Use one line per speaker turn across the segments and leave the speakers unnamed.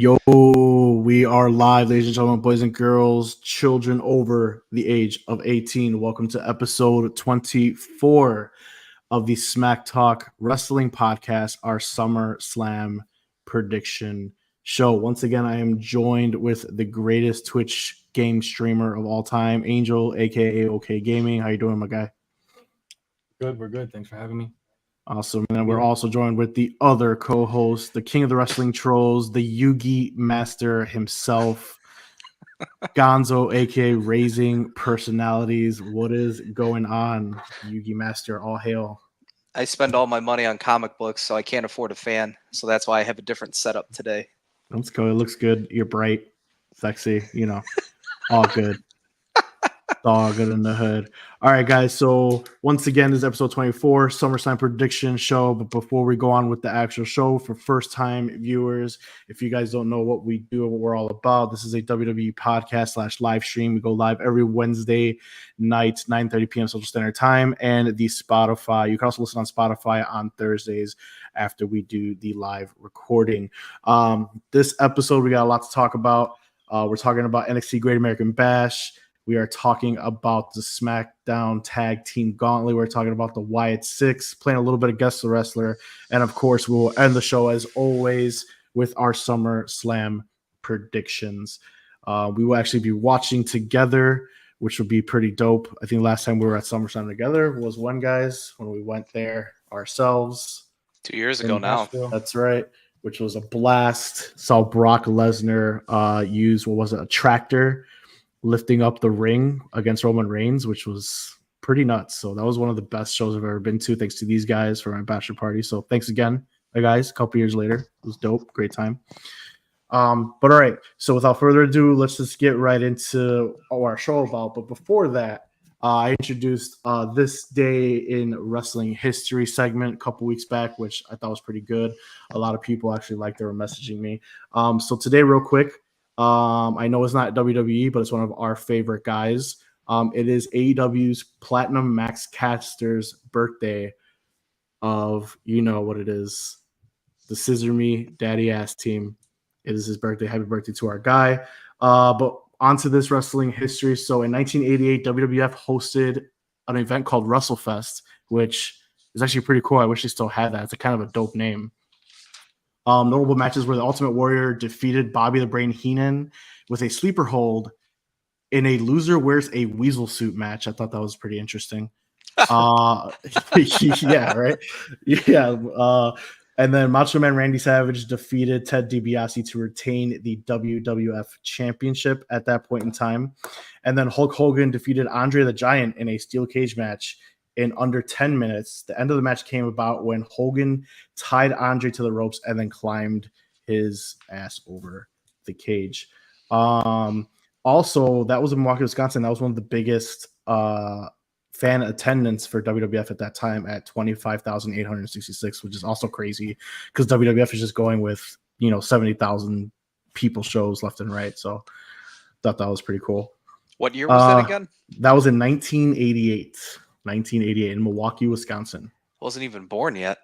Yo, we are live, ladies and gentlemen, boys and girls, children over the age of 18. Welcome to episode 24 of the SMACKTALK Wrestling Podcast, our Summerslam prediction show. Once again, I am joined with the greatest Twitch game streamer of all time, Angel, aka OK Gaming. How you doing, my guy?
Good, we're good. Thanks for having me.
Awesome. And then we're also joined with the other co-host, the king of the wrestling trolls, the Yugi master himself, Gonzo, aka Raising Personalities. What is going on, Yugi master? All hail.
I spend all my money on comic books, so I can't afford a fan. So that's why I have a different setup today.
Let's go. It looks good. You're bright, sexy, all good. All good in the hood. All right, guys. So once again, this is episode 24, Summerslam prediction show. But before we go on with the actual show, for first-time viewers, if you guys don't know what we do, what we're all about, this is a WWE podcast / live stream. We go live every Wednesday night, 9:30 p.m. Central Standard Time, and the Spotify. You can also listen on Spotify on Thursdays after we do the live recording. This episode, we got a lot to talk about. We're talking about NXT Great American Bash. We are talking about the SmackDown Tag Team Gauntlet. We're talking about the Wyatt Six, playing a little bit of Guess the Wrestler. And, of course, we will end the show, as always, with our SummerSlam predictions. We will actually be watching together, which will be pretty dope. I think last time we were at SummerSlam together was when we went there ourselves.
2 years ago now.
That's right, which was a blast. Saw Brock Lesnar use, a tractor, lifting up the ring against Roman Reigns, which was pretty nuts. So that was one of the best shows I've ever been to. Thanks to these guys for my bachelor party. So thanks again, guys. A couple years later, it was dope. Great time. But all right. So without further ado, let's just get right into our show about. But before that, I introduced this day in wrestling history segment a couple weeks back, which I thought was pretty good. A lot of people actually liked. They were messaging me. So today, real quick, I know it's not WWE, but it's one of our favorite guys. It is AEW's Platinum Max Caster's birthday of, what it is, the Scissor Me Daddy Ass Team. It is his birthday. Happy birthday to our guy. But onto this wrestling history. So in 1988, WWF hosted an event called WrestleFest, which is actually pretty cool. I wish they still had that. It's a kind of a dope name. Notable matches where the Ultimate Warrior defeated Bobby the Brain Heenan with a sleeper hold in a loser wears a weasel suit match. I thought that was pretty interesting. Yeah, right? Yeah. And then Macho Man Randy Savage defeated Ted DiBiase to retain the WWF Championship at that point in time. And then Hulk Hogan defeated Andre the Giant in a steel cage match in under 10 minutes. The end of the match came about when Hogan tied Andre to the ropes and then climbed his ass over the cage. Also, that was in Milwaukee, Wisconsin. That was one of the biggest fan attendance for WWF at that time at 25,866, which is also crazy because WWF is just going with, 70,000 people shows left and right. So thought that was pretty cool.
What year was that again?
That was in 1988 in Milwaukee, Wisconsin.
Wasn't even born yet.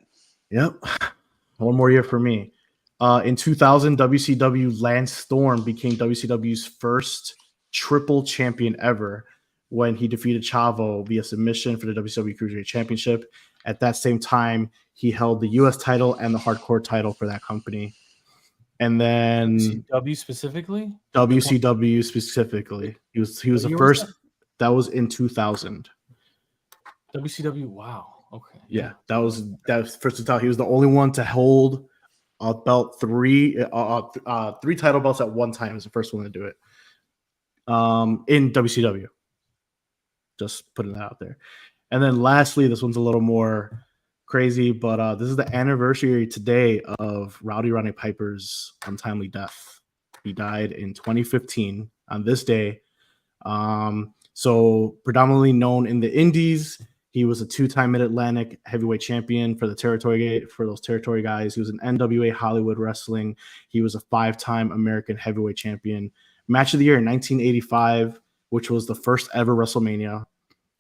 Yep. One more year for me. In 2000, WCW Lance Storm became WCW's first triple champion ever when he defeated Chavo via submission for the WCW Cruiserweight Championship. At that same time, he held the U.S. title and the hardcore title for that company. And then
WCW specifically?
WCW specifically. He was the first. That was in 2000.
WCW, wow. Okay.
Yeah, that was first to tell. He was the only one to hold a belt, three title belts at one time. He was the first one to do it. In WCW. Just putting that out there. And then lastly, this one's a little more crazy, but this is the anniversary today of Rowdy Rodney Piper's untimely death. He died in 2015 on this day. So predominantly known in the Indies, he was a 2-time Mid-Atlantic heavyweight champion for those territory guys. He was an NWA Hollywood Wrestling. He was a 5-time American heavyweight champion. Match of the year in 1985, which was the first ever WrestleMania,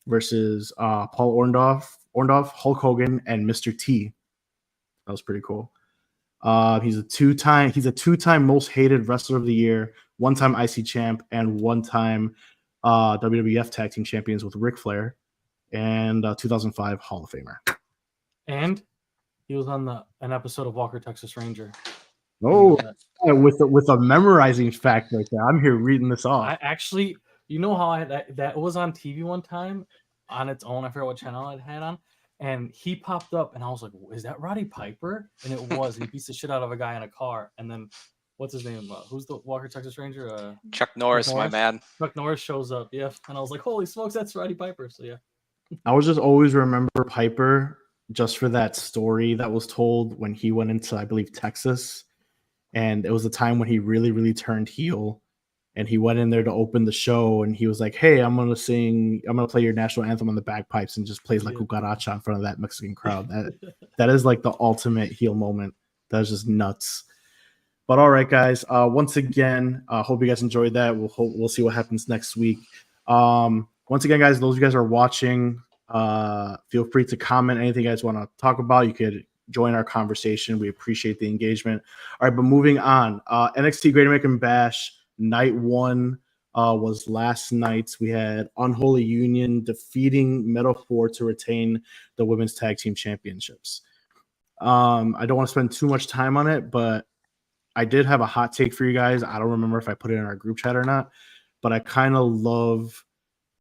versus Paul Orndorff, Hulk Hogan, and Mr. T. That was pretty cool. He's a two-time most hated wrestler of the year, one-time IC champ, and one-time WWF Tag Team Champions with Ric Flair, and 2005 Hall of Famer.
And he was on an episode of Walker, Texas Ranger.
Oh, with a memorizing fact right there. I'm here reading this off.
I actually, you know how that was on TV one time on its own. I forget what channel it had on, and he popped up, and I was like, "Is that Roddy Piper?" And it was. He beats the shit out of a guy in a car, and then what's his name? Who's the Walker, Texas Ranger?
Chuck Norris, my man.
Chuck Norris shows up, yeah, and I was like, "Holy smokes, that's Roddy Piper!" So yeah,
I was just always remember Piper just for that story that was told when he went into, I believe, Texas. And it was a time when he really, really turned heel. And he went in there to open the show, and he was like, "Hey, I'm gonna play your national anthem on the bagpipes," and just plays like cucaracha in front of that Mexican crowd. That is like the ultimate heel moment. That was just nuts. But all right, guys. Once again, hope you guys enjoyed that. We'll see what happens next week. Once again, guys, those of you guys are watching, feel free to comment anything you guys want to talk about. You could join our conversation. We appreciate the engagement. All right, but moving on. NXT Great American Bash night 1 was last night. We had Unholy Union defeating Metal 4 to retain the Women's Tag Team Championships. I don't want to spend too much time on it, but I did have a hot take for you guys. I don't remember if I put it in our group chat or not, but I kind of love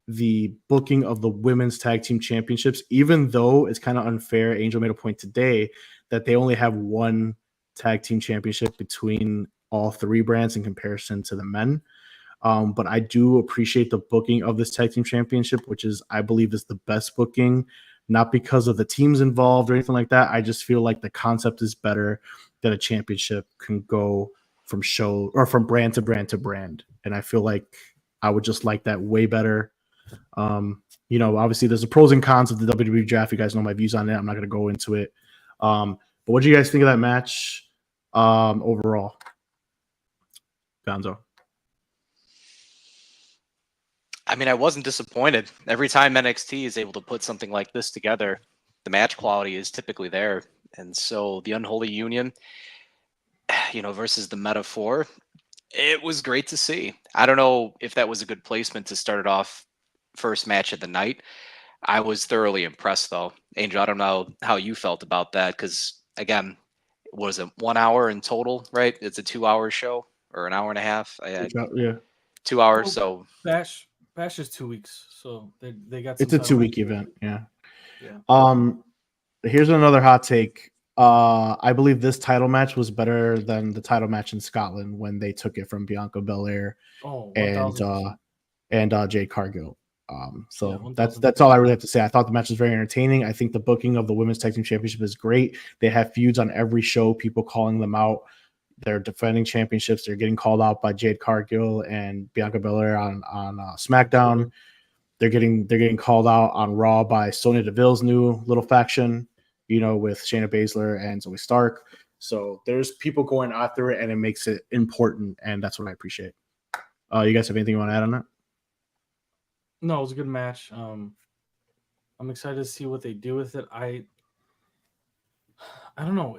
the booking of the Women's Tag Team Championships, even though it's kind of unfair. Angel made a point today that they only have one tag team championship between all 3 brands in comparison to the men. But I do appreciate the booking of this tag team championship, which is, I believe, is the best booking, not because of the teams involved or anything like that. I just feel like the concept is better, that a championship can go from show or from brand to brand to brand. And I feel like I would just like that way better. Obviously there's the pros and cons of the WWE draft. You guys know my views on it. I'm not going to go into it. But what do you guys think of that match overall? Gonzo.
I mean, I wasn't disappointed. Every time NXT is able to put something like this together, the match quality is typically there. And so the Unholy Union, versus the Meta 4, it was great to see. I don't know if that was a good placement to start it off first match of the night. I was thoroughly impressed, though. Angel, I don't know how you felt about that, because, again, was it 1 hour in total, right? It's a 2-hour show, or an hour and a half?
Yeah.
2 hours, so...
Bash is 2 weeks, so they got.
It's a 2-week event, yeah. Here's another hot take. I believe this title match was better than the title match in Scotland when they took it from Bianca Belair and Jade Cargill. That's all I really have to say. I thought the match was very entertaining. I think the booking of the Women's Tag Team Championship is great. They have feuds on every show, people calling them out. They're defending championships. They're getting called out by Jade Cargill and Bianca Belair on SmackDown. They're getting called out on Raw by Sonya Deville's new little faction, with Shayna Baszler and Zoe Stark. So there's people going after it, and it makes it important, and that's what I appreciate. You guys have anything you want to add on that?
No, it was a good match. I'm excited to see what they do with it. I don't know.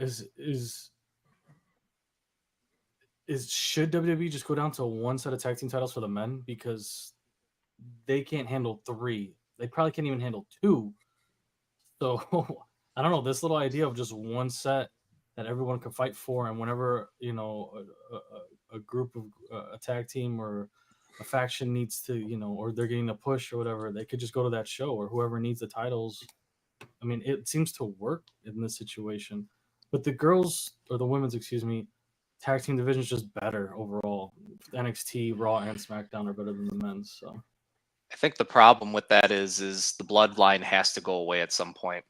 Should WWE just go down to one set of tag team titles for the men, because they can't handle 3. They probably can't even handle 2. So I don't know. This little idea of just one set that everyone can fight for, and whenever a group of a tag team or a faction needs to, or they're getting a push or whatever, they could just go to that show, or whoever needs the titles. I mean, it seems to work in this situation. But the girls, or the women's, tag team division is just better overall. NXT, Raw, and SmackDown are better than the men's. So
I think the problem with that is the bloodline has to go away at some point.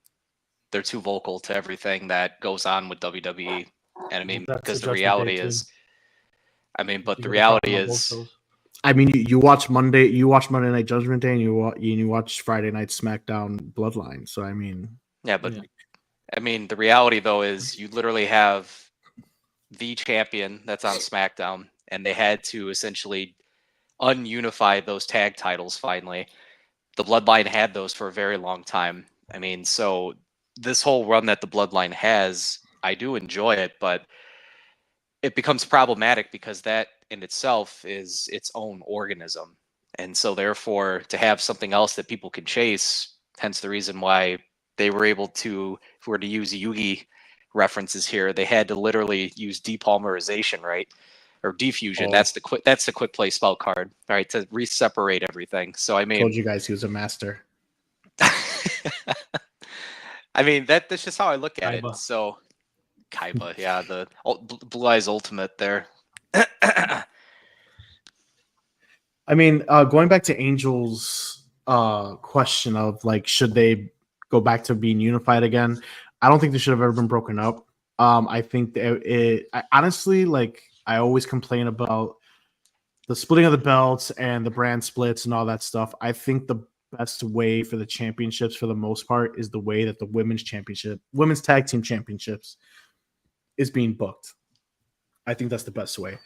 They're too vocal to everything that goes on with WWE. And I mean, because the reality is, the reality is,
you watch Monday Night Judgment Day, and you watch Friday Night SmackDown Bloodline. So
the reality though is you literally have the champion that's on SmackDown, and they had to essentially ununify those tag titles finally. The Bloodline had those for a very long time. So this whole run that the Bloodline has, I do enjoy it, but it becomes problematic because that in itself is its own organism. And so therefore to have something else that people can chase, hence the reason why they were able to, if we were to use Yugi references here, they had to literally use depolymerization, right? Or diffusion.
Oh.
That's the quick play spell card, right? To re-separate everything. So I mean,
Told you guys he was a master.
I mean that's just how I look at
Kaiba.
it. So Kaiba, yeah, the Blue Eyes Ultimate there.
I mean, going back to Angel's question of like, should they go back to being unified again? I don't think they should have ever been broken up. I think that I honestly, like, I always complain about the splitting of the belts and the brand splits and all that stuff. I think the best way for the championships, for the most part, is the way that the women's tag team championships, is being booked. I think that's the best way.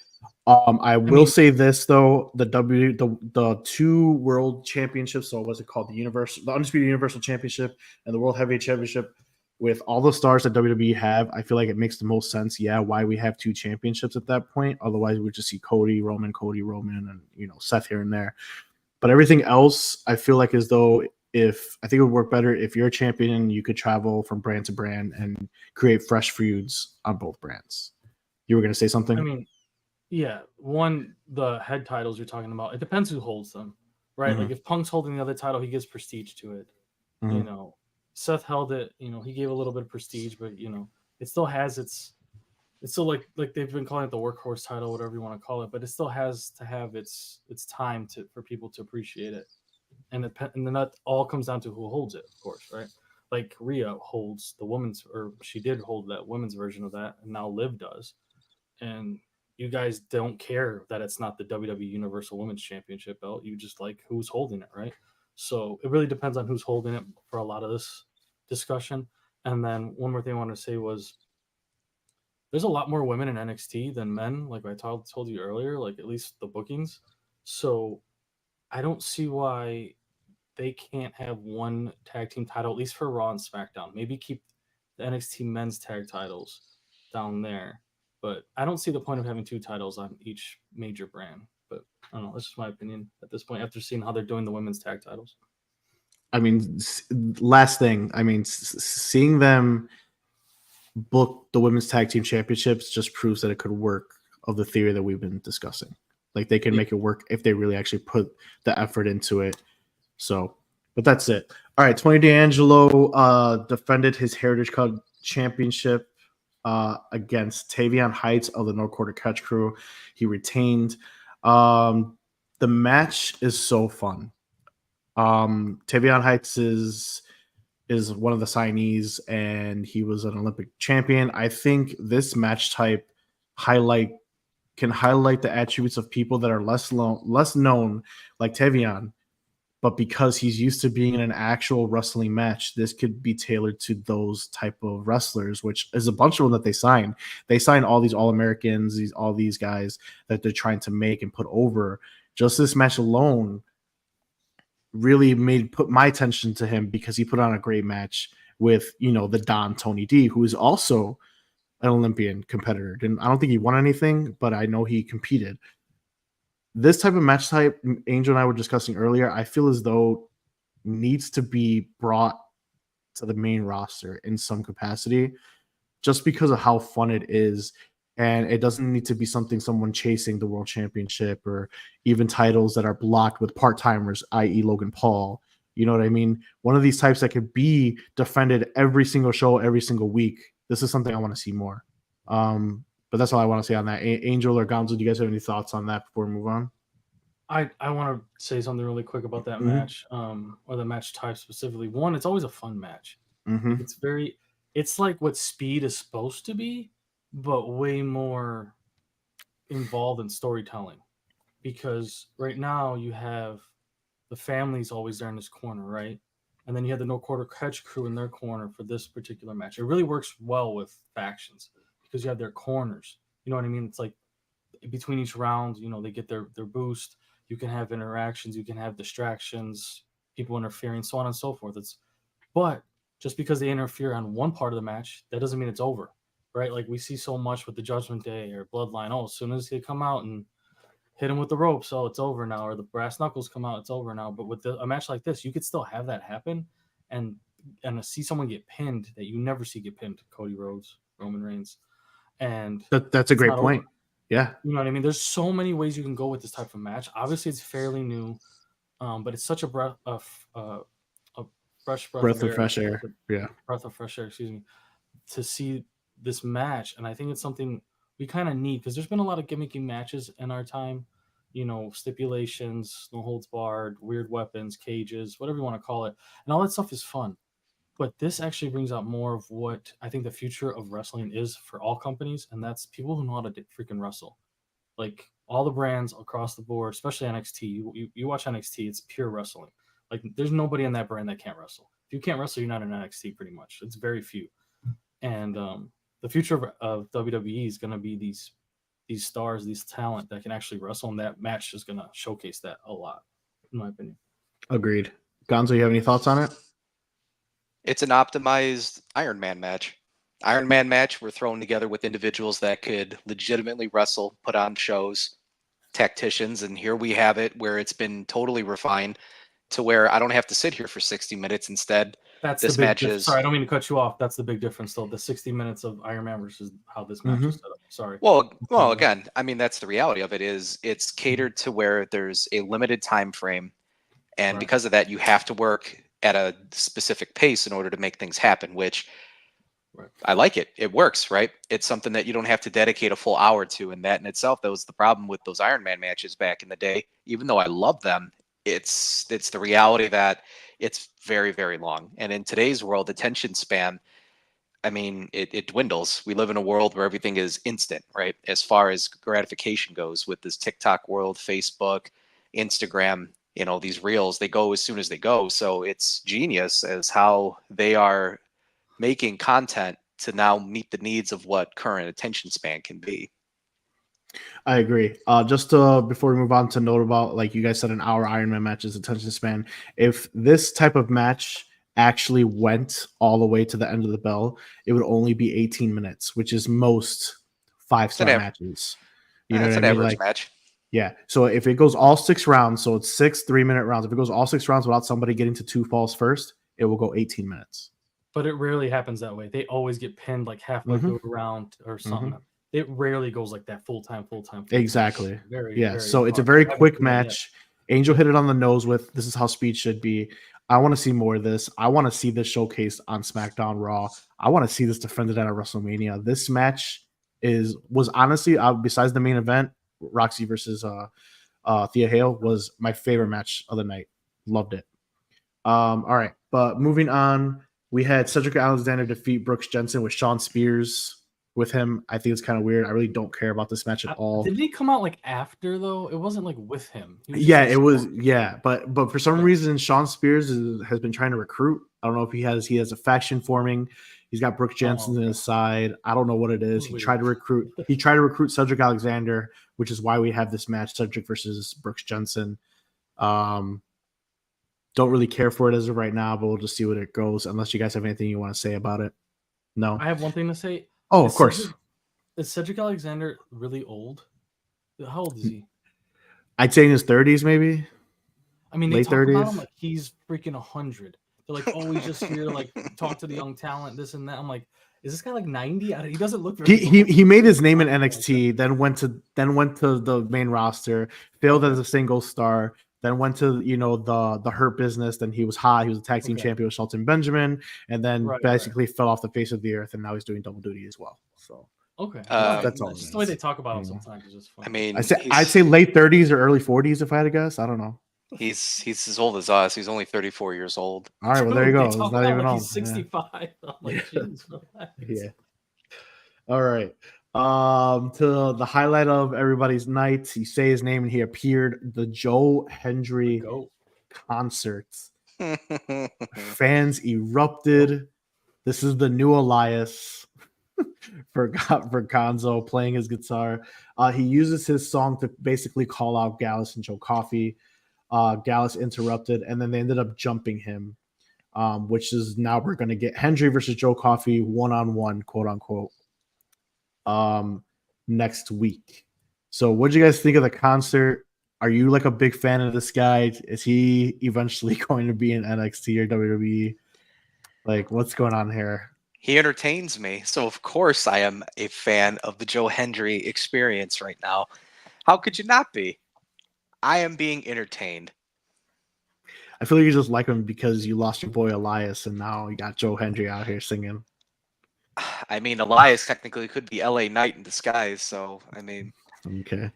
I will say this though: the two world championships. So what's it called? The Undisputed Universal Championship and the World Heavyweight Championship. With all the stars that WWE have, I feel like it makes the most sense. Yeah, why we have two championships at that point? Otherwise, we would just see Cody Roman, and Seth here and there. But everything else, I feel like as though I think it would work better if you're a champion, you could travel from brand to brand and create fresh feuds on both brands. You were going to say something?
I mean, yeah, the head titles you're talking about, it depends who holds them, right?
Mm-hmm.
Like if Punk's holding the other title, he gives prestige to it.
Mm-hmm.
Seth held it, he gave a little bit of prestige, but it still has it's still like they've been calling it the workhorse title, whatever you want to call it, but it still has to have its time for people to appreciate it. And then that all comes down to who holds it, of course, right? Like Rhea holds the women's, or she did hold that women's version of that, and now Liv does. And you guys don't care that it's not the WWE Universal Women's Championship belt. You just like who's holding it, right? So it really depends on who's holding it for a lot of this discussion. And then one more thing I wanted to say was there's a lot more women in NXT than men, like I told you earlier, like at least the bookings. So I don't see why they can't have one tag team title, at least for Raw and SmackDown. Maybe keep the NXT men's tag titles down there. But I don't see the point of having two titles on each major brand. But I don't know. That's just my opinion at this point after seeing how they're doing the women's tag titles.
I mean, last thing. I mean, seeing them book the women's tag team championships just proves that it could work, of the theory that we've been discussing. Like they can make it work if they really actually put the effort into it. So, but that's it. All right, Tony D'Angelo defended his Heritage Cup championship against Tavion Heights of the North Quarter Catch Crew. He retained. The match is so fun. Tavion Heights is one of the signees, and he was an Olympic champion. I think this match type can highlight the attributes of people that are less known, like Tavion. But because he's used to being in an actual wrestling match, this could be tailored to those type of wrestlers, which is a bunch of them that they sign. They sign all these All-Americans, all these guys that they're trying to make and put over. Just this match alone really put my attention to him because he put on a great match with, the Don Tony D, who is also an Olympian competitor. And I don't think he won anything, but I know he competed. This type of match type, Angel and I were discussing earlier, I feel as though needs to be brought to the main roster in some capacity just because of how fun it is. And it doesn't need to be someone chasing the world championship or even titles that are blocked with part-timers, i.e. Logan Paul. You know what I mean? One of these types that could be defended every single show, every single week. This is something I want to see more. But that's all I want to say on that. Angel or Gonzo, do you guys have any thoughts on that before we move on?
I want to say something really quick about that match, or the match type specifically. One, it's always a fun match. Like it's like what Speed is supposed to be, but way more involved in storytelling. Because right now you have the family's always there in this corner, right? And then you have the No Quarter Catch Crew in their corner for this particular match. It really works well with factions because you have their corners. You know what I mean? It's like between each round, they get their boost. You can have interactions, you can have distractions, people interfering, so on and so forth. But just because they interfere on one part of the match, that doesn't mean it's over, right? Like we see so much with the Judgment Day or Bloodline. Oh, as soon as they come out and hit him with the ropes, oh, it's over now. Or the brass knuckles come out, it's over now. But with a match like this, you could still have that happen and see someone get pinned that you never see get pinned. Cody Rhodes, Roman Reigns, and
That's a great point.
Over.
Yeah,
you know what I mean. There's so many ways you can go with this type of match. Obviously, it's fairly new, but it's such a breath of fresh breath
of fresh air. Yeah,
breath of fresh air. Excuse me. To see this match, and I think it's something we kind of need because there's been a lot of gimmicky matches in our time. You know, stipulations, no holds barred, weird weapons, cages, whatever you want to call it, and all that stuff is fun. But this actually brings out more of what I think the future of wrestling is for all companies, and that's people who know how to freaking wrestle. Like all the brands across the board, especially NXT. You watch NXT, it's pure wrestling. Like there's nobody in that brand that can't wrestle. If you can't wrestle, you're not in NXT pretty much. It's very few. And the future of WWE is going to be these stars, these talent that can actually wrestle, and that match is going to showcase that a lot, in my opinion.
Agreed. Gonzo, you have any thoughts on it?
It's an optimized Iron Man match. Iron Man match we're thrown together with individuals that could legitimately wrestle, put on shows, tacticians, and here we have it where it's been totally refined to where I don't have to sit here for 60 minutes. Instead,
that's
this
the big
match is...
Sorry, I don't mean to cut you off. That's the big difference, though. The 60 minutes of Iron Man versus how this match is set up. Sorry.
Well, again, I mean, that's the reality of it is it's catered to where there's a limited time frame. And because of that, you have to work at a specific pace in order to make things happen, which I like it. It works, right? It's something that you don't have to dedicate a full hour to. And that in itself, that was the problem with those Iron Man matches back in the day. Even though I love them, it's the reality that it's very, very long. And in today's world, attention span, I mean, it dwindles. We live in a world where everything is instant, right? As far as gratification goes with this TikTok world, Facebook, Instagram, you know, these reels, they go as soon as they go. So it's genius as how they are making content to now meet the needs of what current attention span can be.
I agree. Just before we move on to note about, like you guys said, an hour Iron Man match's attention span. If this type of match actually went all the way to the end of the bell, it would only be 18 minutes, which is most 5-star matches. You know what I mean?
Average match.
Yeah. So if it goes all 6 rounds, so it's 6 3-minute rounds. If it goes all 6 rounds without somebody getting to 2 falls first, it will go 18 minutes.
But it rarely happens that way. They always get pinned like halfway through a round or something. It rarely goes like that full time.
Exactly.
Very
so it's a very quick match. Angel hit it on the nose with this is how speed should be. I want to see more of this. I want to see this showcased on SmackDown Raw. I want to see this defended at WrestleMania. This match was honestly, besides the main event, Roxy versus Thea Hale, was my favorite match of the night. Loved it. All right, but moving on, we had Cedric Alexander defeat Brooks Jensen with Shawn Spears with him. I think it's kind of weird. I really don't care about this match at all.
Did he come out like after though? It wasn't like with him.
Yeah, it was. Yeah, but for some reason, Shawn Spears has been trying to recruit. I don't know if he has a faction forming. He's got Brooks Jensen in his side. I don't know what it is. He tried to recruit. He tried to recruit Cedric Alexander, which is why we have this match: Cedric versus Brooks Jensen. Don't really care for it as of right now, but we'll just see what it goes. Unless you guys have anything you want to say about it. No,
I have one thing to say.
Oh, of course.
Is Cedric Alexander really old? How old is he?
I'd say in his 30s, maybe.
I mean, they talk about him like he's freaking 100. They're like, oh, he's just here to like talk to the young talent, this and that. I'm like, is this guy like 90? He doesn't look very
he made his name in NXT, then went to the main roster, failed as a single star, then went to the Hurt Business. Then he was hot. He was a tag team champion with Shelton Benjamin, and then basically fell off the face of the earth. And now he's doing double duty as well. So that's all.
Just the way they talk about him sometimes is just funny.
I mean,
I'd say late 30s or early 40s if I had to guess. I don't know.
He's as old as us. He's only 34 years old.
All right, well there you go. It's not even
like
old.
He's 65. Yeah. I'm like,
yeah. All right. To the highlight of everybody's night, you say his name and he appeared. The Joe Hendry concert. Fans erupted. This is the new Elias for Gonzo playing his guitar. He uses his song to basically call out Gallus and Joe Coffey. Gallus interrupted, and then they ended up jumping him, which is now we're going to get Hendry versus Joe Coffey 1-on-1, quote unquote. next week. So what do you guys think of the concert? Are you like a big fan of this guy? Is he eventually going to be in NXT or WWE? Like, what's going on here?
He entertains me, so of course I am a fan of the Joe Hendry experience right now. How could you not be? I am being entertained.
I feel like you just like him because you lost your boy Elias, and now you got Joe Hendry out here singing.
I mean, Elias technically could be LA Knight in disguise, so I mean,
Okay.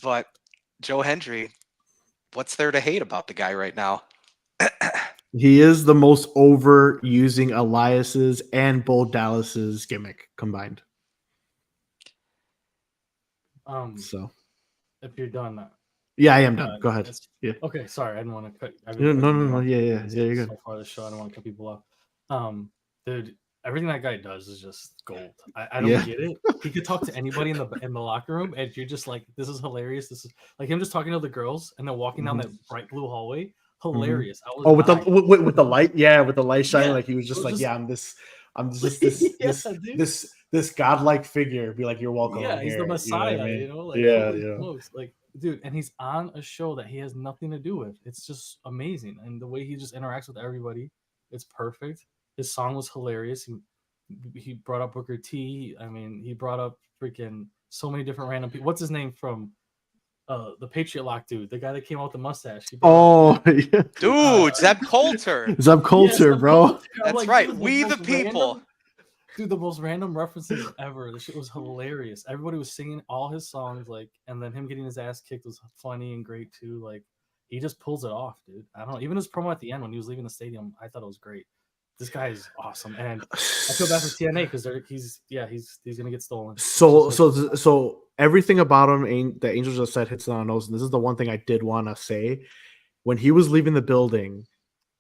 but Joe Hendry, what's there to hate about the guy right now?
He is the most over using Elias's and Bo Dallas's gimmick combined. So
if you're done,
yeah, I am done. Go ahead. Yeah.
Okay, sorry, I didn't want to cut.
No. Yeah. You're good.
So far the show, I don't want to cut people off. Dude, everything that guy does is just gold. I don't get it. He could talk to anybody in the locker room, and you're just like, this is hilarious. This is like him just talking to the girls, and then walking down that bright blue hallway. Hilarious.
With the light, with the light shining, like he was just like, I'm just this godlike figure. Be like, you're welcome.
Yeah, he's the Messiah. You know, like smokes. Like, dude, and he's on a show that he has nothing to do with. It's just amazing, and the way he just interacts with everybody, it's perfect. His song was hilarious. He brought up Booker T. I mean, he brought up freaking so many different random people. What's his name from the Patriot Lock dude, the guy that came out with the mustache?
Dude, Zeb Coulter.
Zeb Coulter, bro.
Coulter. That's like, right. We the people.
Dude, the most random references ever. The shit was hilarious. Everybody was singing all his songs, like, and then him getting his ass kicked was funny and great too. Like, he just pulls it off, dude. I don't know. Even his promo at the end when he was leaving the stadium, I thought it was great. This guy is awesome, and I feel bad for TNA because he's gonna get stolen.
So everything about him, the Angels just said hits on the nose, and this is the one thing I did want to say. When he was leaving the building,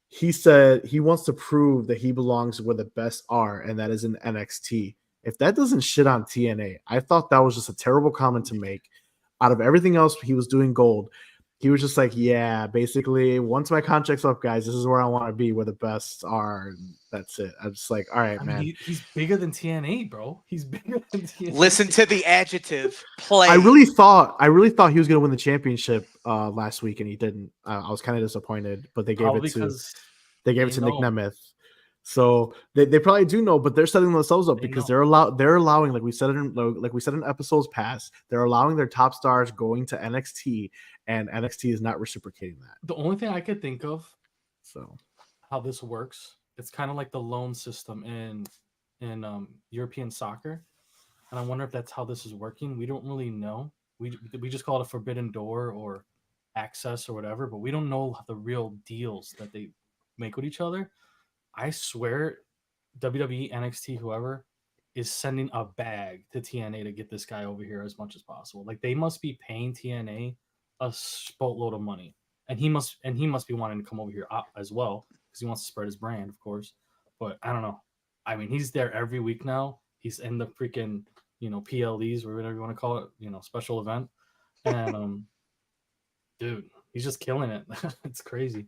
he said he wants to prove that he belongs where the best are, and that is in NXT. If that doesn't shit on TNA, I thought that was just a terrible comment to make. Out of everything else he was doing gold, he was just like, yeah, basically, once my contract's up, guys, this is where I want to be, where the best are. And that's it. I'm just like, all right, man.
He's bigger than TNA, bro. He's bigger than TNA.
Listen to the adjective. Play.
I really thought he was going to win the championship last week, and he didn't. I was kind of disappointed, but they gave it to Nick Nemeth. So they probably do know, but they're setting themselves up because they're allowing, like we said in episodes past, they're allowing their top stars going to NXT, and NXT is not reciprocating that.
The only thing I could think of,
so
how this works, it's kind of like the loan system in European soccer, and I wonder if that's how this is working. We don't really know. We just call it a forbidden door or access or whatever, but we don't know the real deals that they make with each other. I swear WWE, NXT, whoever is sending a bag to TNA to get this guy over here as much as possible. Like, they must be paying TNA a boatload of money, and he must be wanting to come over here as well because he wants to spread his brand, of course. But I don't know. I mean, he's there every week now. He's in the freaking PLEs or whatever you want to call it, special event, and dude, he's just killing it. It's crazy.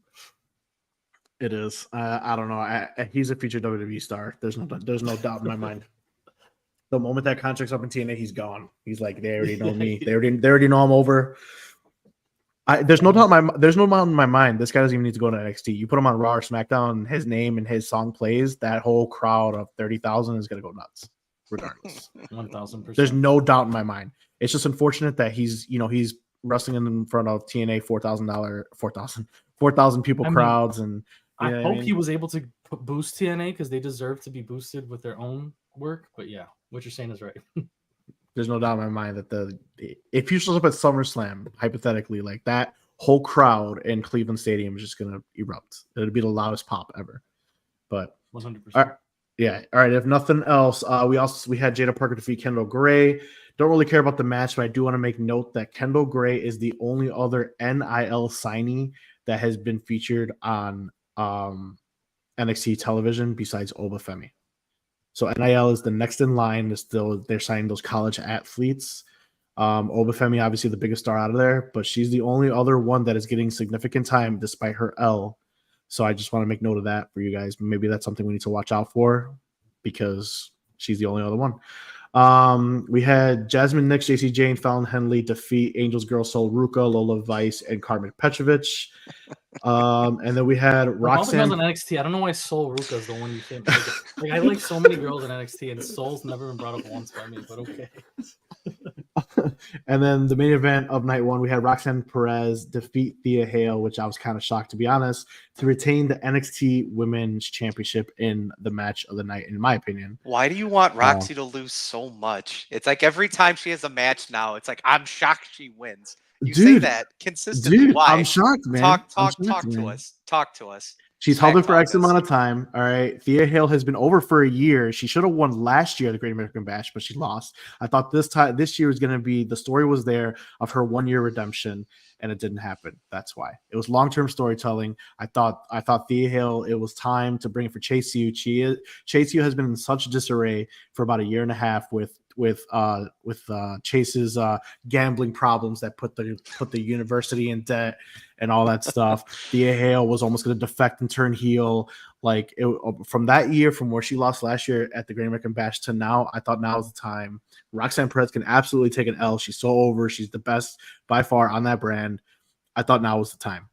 It is. I don't know. He's a future WWE star. There's no doubt in my mind. The moment that contract's up in TNA, he's gone. He's like, they already know me. They already know I'm over. There's no doubt in my mind. This guy doesn't even need to go to NXT. You put him on Raw or SmackDown, and his name and his song plays, that whole crowd of 30,000 is gonna go nuts, regardless.
1,000%.
There's no doubt in my mind. It's just unfortunate that he's wrestling in front of TNA 4,000 people crowds, and
I hope he was able to boost TNA because they deserve to be boosted with their own work. But yeah, what you're saying is right.
There's no doubt in my mind that if he shows up at SummerSlam, hypothetically, like that whole crowd in Cleveland Stadium is just gonna erupt. It'll be the loudest pop ever. But
100%.
All right. If nothing else, we had Jada Parker defeat Kendall Gray. Don't really care about the match, but I do want to make note that Kendall Gray is the only other NIL signee that has been featured on NXT television besides Obafemi. So NIL is the next in line. They're signing those college athletes. Obafemi, obviously the biggest star out of there, but she's the only other one that is getting significant time despite her L. So I just want to make note of that for you guys. Maybe that's something we need to watch out for because she's the only other one. We had Jasmine Nix, JC Jane, Fallon Henley defeat Angels Girl Sol Ruka, Lola Vice, and Carmen Petrovic. And then we had
All the girls
Roxanne.
in NXT. I don't know why Sol Ruka is the one you say. Like I like so many girls in NXT, and Sol's never been brought up once by me. But okay.
And then the main event of night one, we had Roxanne Perez defeat Thea Hale, which I was kind of shocked, to be honest, to retain the NXT Women's Championship in the match of the night, in my opinion.
Why do you want Roxy to lose so much? It's like every time she has a match now, it's like, I'm shocked she wins. You say that consistently. Why?
I'm shocked, man.
Talk to us. Talk to us.
She's held it for X amount of time. All right. Thea Hale has been over for a year. She should have won last year at the Great American Bash, but she lost. I thought this year was going to be, the story was there of her 1 year redemption, and it didn't happen. That's why. It was long-term storytelling. I thought Thea Hale, it was time to bring it for Chase U. Chase U has been in such disarray for about a year and a half with Chase's gambling problems that put the university in debt and all that stuff. Thea Hale was almost going to defect and turn heel. Like from that year, from where she lost last year at the Great American Bash to now, I thought now is the time. Roxanne Perez can absolutely take an L. She's so over. She's the best by far on that brand. I thought now was the time.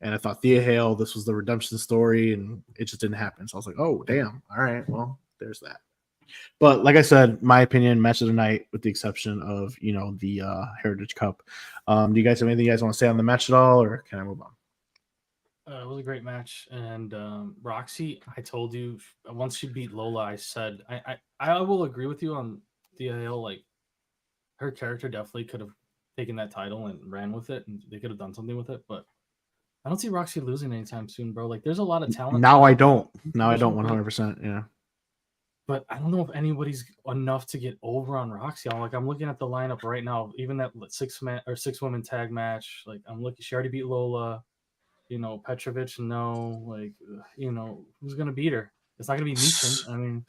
And I thought Thea Hale, this was the redemption story, and it just didn't happen. So I was like, oh, damn. All right, well, there's that. But like I said, my opinion, match of the night, with the exception of, the Heritage Cup. Do you guys have anything you guys want to say on the match at all, or can I move on?
It was a great match. And Roxy, I told you, once she beat Lola, I said, I will agree with you on Thea Hale. Like, her character definitely could have taken that title and ran with it, and they could have done something with it. But I don't see Roxy losing anytime soon, bro. Like, there's a lot of talent.
Now I don't 100%. Yeah.
But I don't know if anybody's enough to get over on Roxy. I'm looking at the lineup right now. Even that six women tag match. Like, I'm looking. She already beat Lola. Petrovic. No. Like, who's gonna beat her? It's not gonna be Meechin. I mean,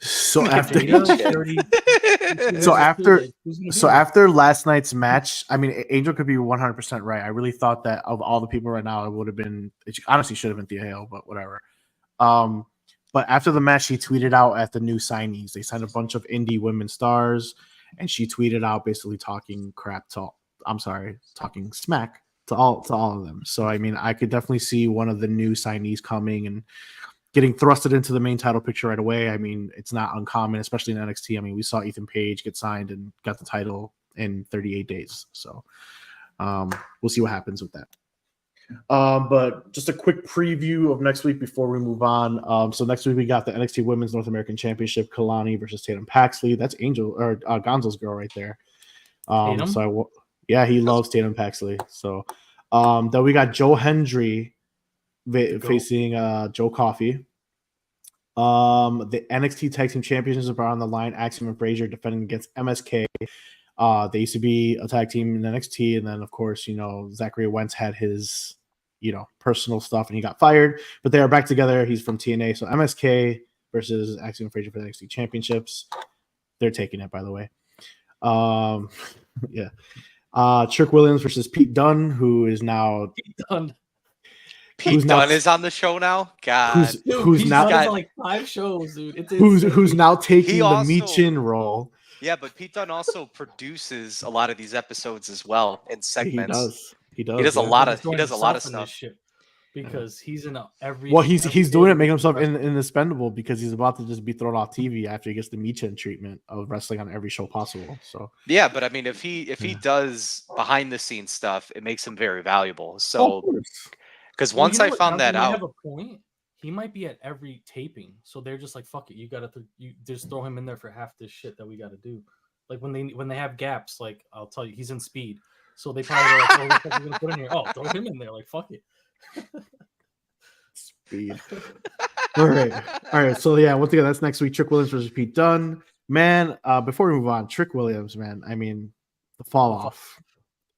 after last night's match, I mean, Angel could be 100% right. I really thought that of all the people right now, it would have been. It honestly should have been Thea Hale, but whatever. But after the match, she tweeted out at the new signees. They signed a bunch of indie women stars, and she tweeted out basically talking smack to all of them. So I mean, I could definitely see one of the new signees coming and getting thrusted into the main title picture right away. I mean, it's not uncommon, especially in NXT. I mean, we saw Ethan Page get signed and got the title in 38 days. So we'll see what happens with that. But just a quick preview of next week before we move on. So next week we got the NXT Women's North American Championship, Kalani versus Tatum Paxley. That's Gonzo's girl right there. He loves Tatum Paxley. So then we got Joe Hendry facing Joe Coffey. The NXT Tag Team Championships are on the line. Axiom and Frazier defending against MSK. They used to be a tag team in NXT, and then of course, Zachary Wentz had his, personal stuff, and he got fired. But they are back together. He's from TNA, so MSK versus Axiom and Frazier for the NXT Championships. They're taking it, by the way. Trick Williams versus Pete Dunne, who is now
Pete Dunne is on the show now. God,
who's now on like 5 shows, dude.
Who's now taking the Meechin role.
Yeah, but Pete Dunne also produces a lot of these episodes as well in segments.
He does.
He does a lot of stuff.
Because he's in every.
Well, he's doing it, making himself indispensable because he's about to just be thrown off TV after he gets the Meechin treatment of wrestling on every show possible. So
yeah, but I mean, if he does behind the scenes stuff, it makes him very valuable. So because once I found that out,
have a point. He might be at every taping, so they're just like, "Fuck it, you just throw him in there for half this shit that we got to do." Like when they have gaps, like I'll tell you, he's in Speed, so they probably go like, "Oh, what the fuck are we gonna put in here? Oh, throw him in there, like fuck it."
Speed. All right. So yeah, once again, that's next week. Trick Williams versus Pete Dunne. Man, before we move on, Trick Williams, man. I mean, the fall off.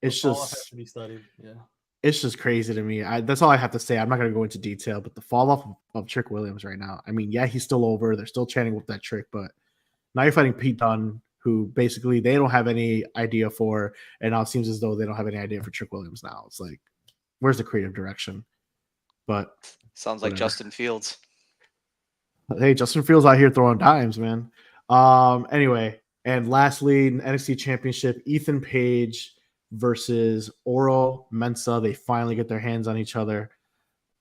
It's just
has to be studied. Yeah.
It's just crazy to me. That's all I have to say. I'm not going to go into detail, but the fall off of Trick Williams right now. I mean, yeah, he's still over. They're still chanting with that trick, but now you're fighting Pete Dunne, who basically they don't have any idea for, and now it seems as though they don't have any idea for Trick Williams now. It's like, where's the creative direction? But
sounds like Justin Fields.
Hey, Justin Fields out here throwing dimes, man. Anyway, And lastly, NXT Championship, Ethan Page versus Oro Mensa. They finally get their hands on each other.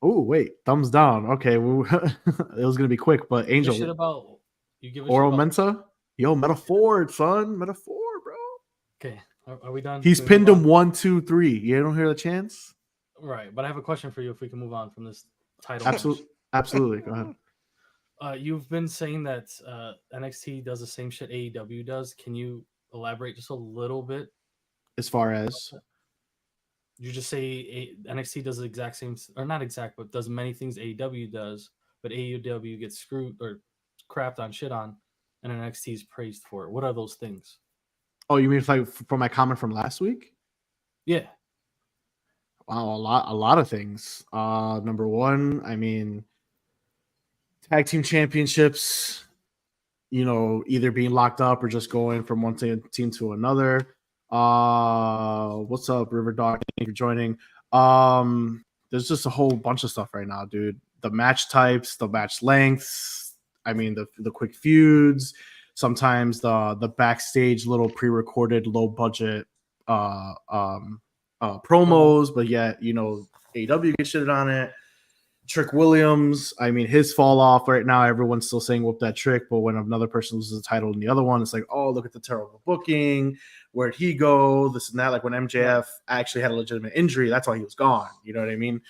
Oh, wait, thumbs down. Okay, it was gonna be quick, but
You give a shit
Angel
about you give a shit
Oro
about.
Mensa, yo, metaphor, son, metaphor, bro.
Okay, are we done?
He's
Can we move
pinned him
on?
1, 2, 3. You don't hear the chance?
Right, but I have a question for you. If we can move on from this title
Absolutely. Go ahead.
match, you've been saying that NXT does the same shit AEW does. Can you elaborate just a little bit?
As far as
You just say NXT does the exact same, or not exact, but does many things AEW does, but AEW gets screwed or crapped on, shit on, and NXT is praised for it. What are those things?
oh, you mean like for my comment from last week?
Yeah,
Wow, a lot of things. Number one, I mean, tag team championships, either being locked up or just going from one team to another. What's up, River Dog? Thank you for joining. There's just a whole bunch of stuff right now, dude. The match types, the match lengths. I mean, the quick feuds. Sometimes the backstage little pre-recorded low budget promos, but yet AEW gets shitted on it. Trick Williams, I mean, his fall off right now, everyone's still saying whoop that trick, but when another person loses the title in the other one, it's like, oh, look at the terrible booking. Where'd he go? This and that. Like when MJF actually had a legitimate injury, that's why he was gone. You know what I mean?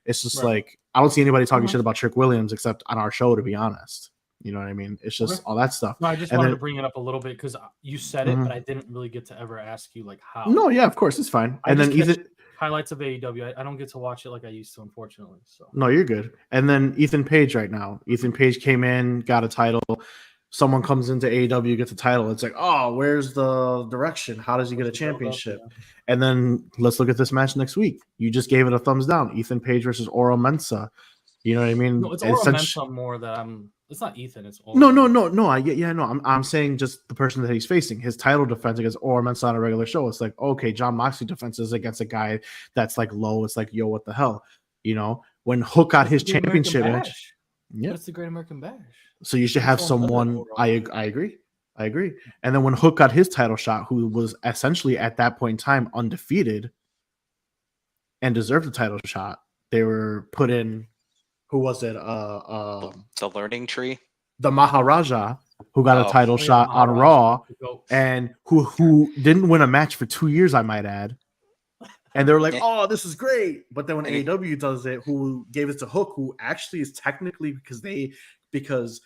It's just like, I don't see anybody talking shit about Trick Williams except on our show, to be honest. You know what I mean? It's just all that stuff.
No, I just wanted to bring it up a little bit because you said it, but I didn't really get to ever ask you like how.
No, yeah, of course, it's fine. And then Ethan
highlights of AEW. I don't get to watch it like I used to, unfortunately. So
no, you're good. And then Ethan Page right now. Ethan Page came in, got a title. Someone comes into AEW, gets a title. It's like, oh, where's the direction? How does he get a championship? And then let's look at this match next week. You just gave it a thumbs down. Ethan Page versus Oro Mensa. You know what I mean?
No, it's Oro Mensa more that I'm. It's not Ethan. It's Oro.
No. I'm saying just the person that he's facing. His title defense against Oro Mensa on a regular show. It's like, okay, John Moxley defenses against a guy that's like low. It's like, yo, what the hell? When Hook got his championship match.
Yeah, it's the Great American Bash.
So you should have someone. I agree. And then when Hook got his title shot, who was essentially at that point in time undefeated and deserved the title shot, they were put in. Who was it?
The learning tree.
The Maharaja, who got a title shot on Raw, and who didn't win a match for 2 years, I might add. And they were like, "Oh, this is great." But then when AEW does it, who gave it to Hook, who actually is technically because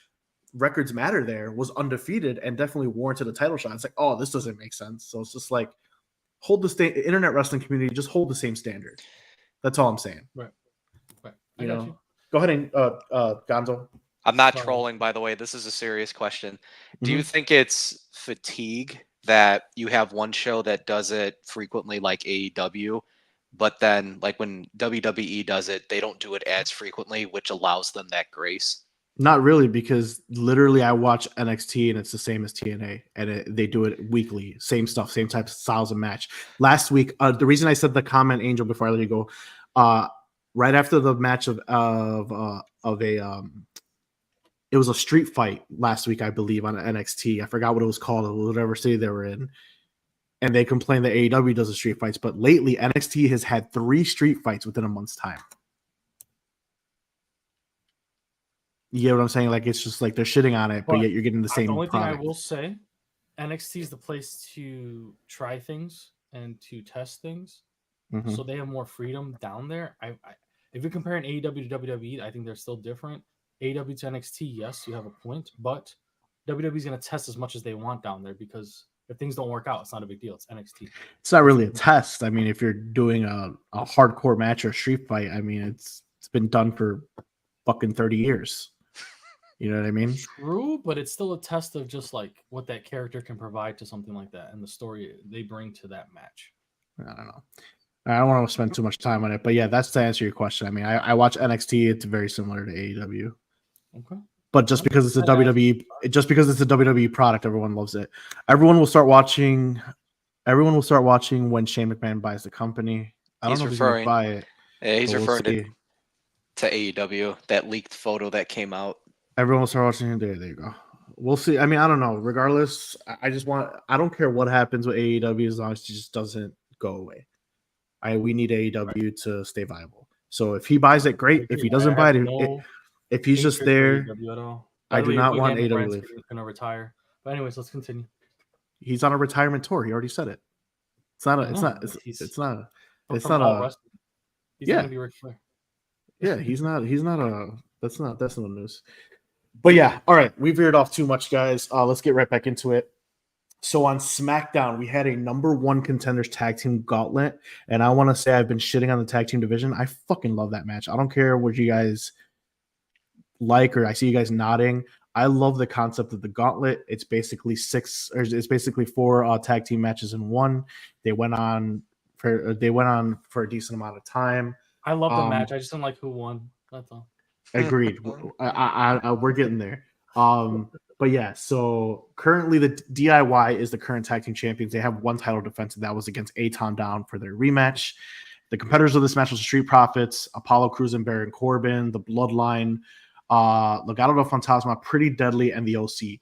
records matter there, was undefeated and definitely warranted a title shot. It's like, oh, this doesn't make sense. So it's just like, hold the internet wrestling community, just hold the same standard. That's all I'm saying.
Right. I got you.
Go ahead and Gonzo.
I'm not trolling, by the way. This is a serious question. Do you think it's fatigue that you have one show that does it frequently like AEW, but then like when WWE does it, they don't do it as frequently, which allows them that grace?
Not really, because literally I watch NXT and it's the same as TNA, and they do it weekly. Same stuff, same types of styles of match. Last week, the reason I said the comment, Angel, before I let you go, right after the match it was a street fight last week, I believe, on NXT. I forgot what it was called, whatever city they were in. And they complained that AEW does the street fights. But lately, NXT has had 3 street fights within a month's time. You get what I'm saying? Like, it's just like they're shitting on it, but yet you're getting the same product.
The only thing I will say, NXT is the place to try things and to test things. So they have more freedom down there. If you're comparing AEW to WWE, I think they're still different. AEW to NXT, yes, you have a point, but WWE is going to test as much as they want down there, because if things don't work out, it's not a big deal. It's NXT.
It's not really a test. I mean, if you're doing a hardcore match or a street fight, I mean, it's been done for fucking 30 years. You know what I mean?
True, but it's still a test of just like what that character can provide to something like that and the story they bring to that match.
I don't know. I don't want to spend too much time on it, but yeah, that's to answer your question. I mean, I watch NXT; it's very similar to AEW.
Okay.
But just because it's a WWE product, everyone loves it. Everyone will start watching when Shane McMahon buys the company. I don't know if he's going to buy it.
Yeah, he's referring to AEW, that leaked photo that came out.
Everyone will start watching it. There you go. We'll see. I mean, I don't know. Regardless, I don't care what happens with AEW as long as it just doesn't go away. We need AEW to stay viable. So if he buys it, great. If he doesn't buy it, if he's just there,
AEW at all.
I do not want AEW to
Bryan's
leave.
gonna retire. But anyways, let's continue.
He's on a retirement tour. He already said it. It's not a. It's not. It's not. It's not a.
He's gonna be Ric Flair.
Yeah, he's not a. That's not news. But yeah, all right. We veered off too much, guys. Let's get right back into it. So on SmackDown, we had a number 1 contenders tag team gauntlet, and I want to say I've been shitting on the tag team division. I fucking love that match. I don't care what you guys like, or I see you guys nodding. I love the concept of the gauntlet. It's basically 4 tag team matches in one. They went on for a decent amount of time.
I love the match. I just don't like who won. That's all.
Agreed. We're getting there. But yeah, so currently the DIY is the current tag team champions. They have 1 title defense, and that was against Aton Down for their rematch. The competitors of this match was the Street Profits, Apollo Crews and Baron Corbin, the Bloodline, Legado del Fantasma, Pretty Deadly, and the OC.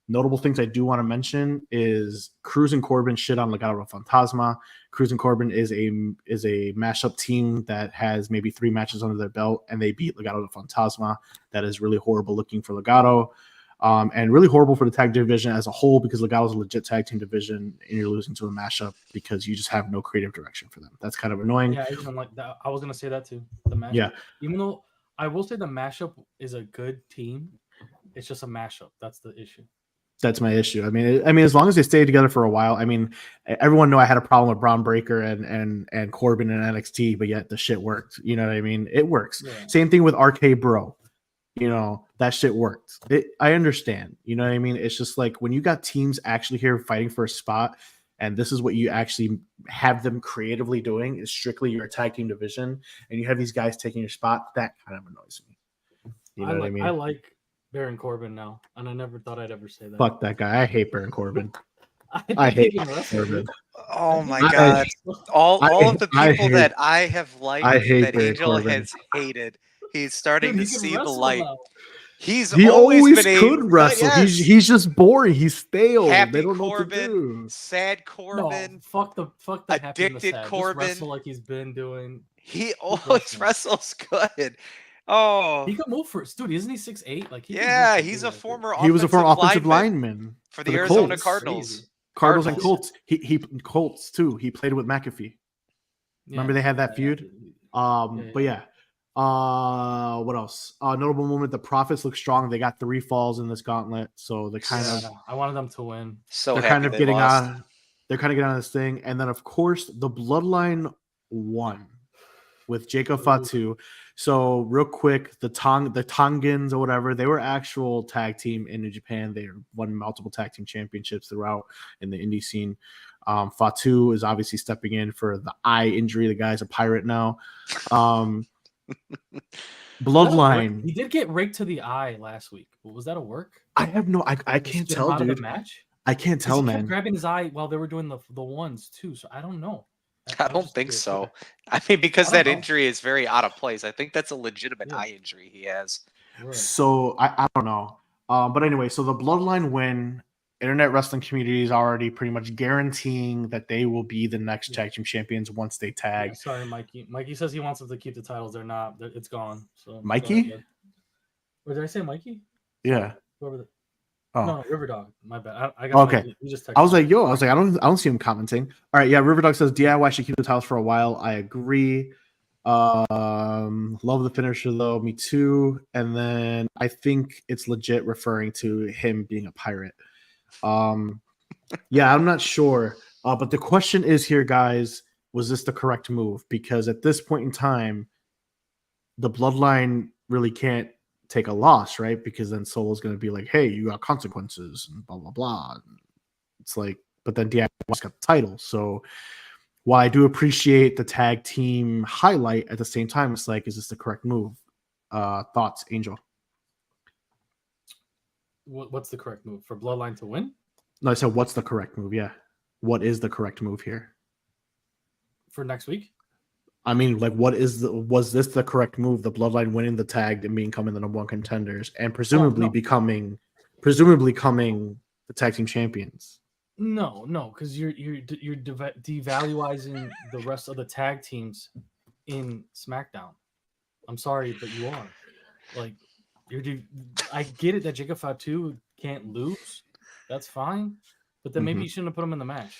Notable things I do want to mention is Crews and Corbin shit on Legado del Fantasma. Crews and Corbin is a mashup team that has maybe 3 matches under their belt, and they beat Legado del Fantasma. That is really horrible looking for Legado. And really horrible for the tag division as a whole, because Legado's a legit tag team division and you're losing to a mashup because you just have no creative direction for them. That's kind of annoying.
Yeah, even like that. I was gonna say that too. The mashup.
Yeah.
Even though I will say the mashup is a good team, it's just a mashup. That's the issue.
That's my issue. I mean, as long as they stay together for a while. I mean, everyone know I had a problem with Braun Breaker and Corbin in NXT, but yet the shit worked. You know what I mean? It works. Yeah. Same thing with RK Bro. You know, that shit worked. I understand. You know what I mean? It's just like when you got teams actually here fighting for a spot, and this is what you actually have them creatively doing is strictly your tag team division, and you have these guys taking your spot, that kind of annoys me. You know what I mean?
I like Baron Corbin now, and I never thought I'd ever say that.
Fuck that guy. I hate Baron Corbin. I hate Corbin.
Oh my god! All of the people that I have liked that Angel Corbin has hated. He's starting to see the light. He
always could wrestle. Yes. He's just boring. He's stale.
Happy
they don't
Corbin,
know what to do.
Sad Corbin.
No, fuck the
addicted Corbin.
Just wrestle like he's been doing.
He always wrestles good. Oh,
he could move for it, dude. Isn't he 6'8"? Like
he's a former.
He was a former offensive lineman
for the Arizona Cardinals.
Cardinals and Colts. He Colts too. He played with McAfee. Remember they had that feud. But yeah. What else? Notable moment. The Profits look strong. They got 3 falls in this gauntlet, so they kind of.
I wanted them to win.
So
they're kind of getting on. They're kind of getting on this thing, and then of course the Bloodline won with Jacob Fatu. So real quick, the Tongans or whatever, they were actual tag team in New Japan. They won multiple tag team championships throughout in the indie scene. Fatu is obviously stepping in for the eye injury. The guy's a pirate now. Bloodline.
He did get raked to the eye last week. Was that a work?
I have no. I can't tell, dude.
Match?
I can't tell, man.
He kept grabbing his eye while they were doing the ones too. So I don't know.
I don't think so. I mean, because that injury is very out of place. I think that's a legitimate eye injury he has.
Right.
So I don't know. But anyway, so the Bloodline win. Internet wrestling community is already pretty much guaranteeing that they will be the next tag team champions once they tag.
Yeah, sorry, Mikey. Mikey says he wants them to keep the titles. They're not. It's gone. So
Mikey?
Or did I say Mikey?
Yeah.
Whoever no, River Dog. My bad. I
got okay. He just I was like, I don't see him commenting. All right, yeah. River Dog says DIY should keep the titles for a while. I agree. Love the finisher though. Me too. And then I think it's legit referring to him being a pirate. Yeah, I'm not sure. But the question is here, guys, was this the correct move? Because at this point in time, the Bloodline really can't take a loss, right? Because then Solo's going to be like, hey, you got consequences and blah, blah, blah. It's like, but then DIY's got the title. So while I do appreciate the tag team highlight, at the same time, it's like, is this the correct move? Thoughts, Angel?
What's the correct move? For Bloodline to win?
No, I said, what's the correct move? Yeah. What is the correct move here?
For next week?
I mean, like, was this the correct move? The Bloodline winning the tag and becoming the number one contenders and presumably becoming presumably coming the tag team champions.
No, because you're devaluing the rest of the tag teams in SmackDown. I'm sorry, but you are. Like, I get it that Jacob Fatu can't lose. That's fine, but then maybe you shouldn't have put him in the match.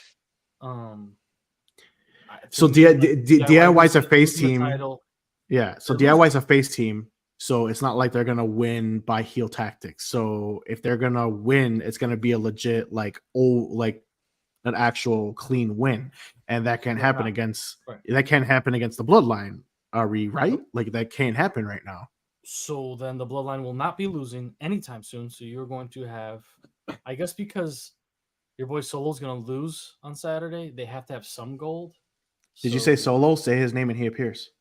So DIY is a face team.
Title,
yeah, so DIY is a face team. So it's not like they're gonna win by heel tactics. So if they're gonna win, it's gonna be a legit an actual clean win, and that can't happen against that can't happen against the Bloodline. Are we right? Like that can't happen right now.
So then the Bloodline will not be losing anytime soon. So you're going to have, I guess, because your boy Solo's going to lose on Saturday, they have to have some gold.
Did you say Solo? Say his name and he appears.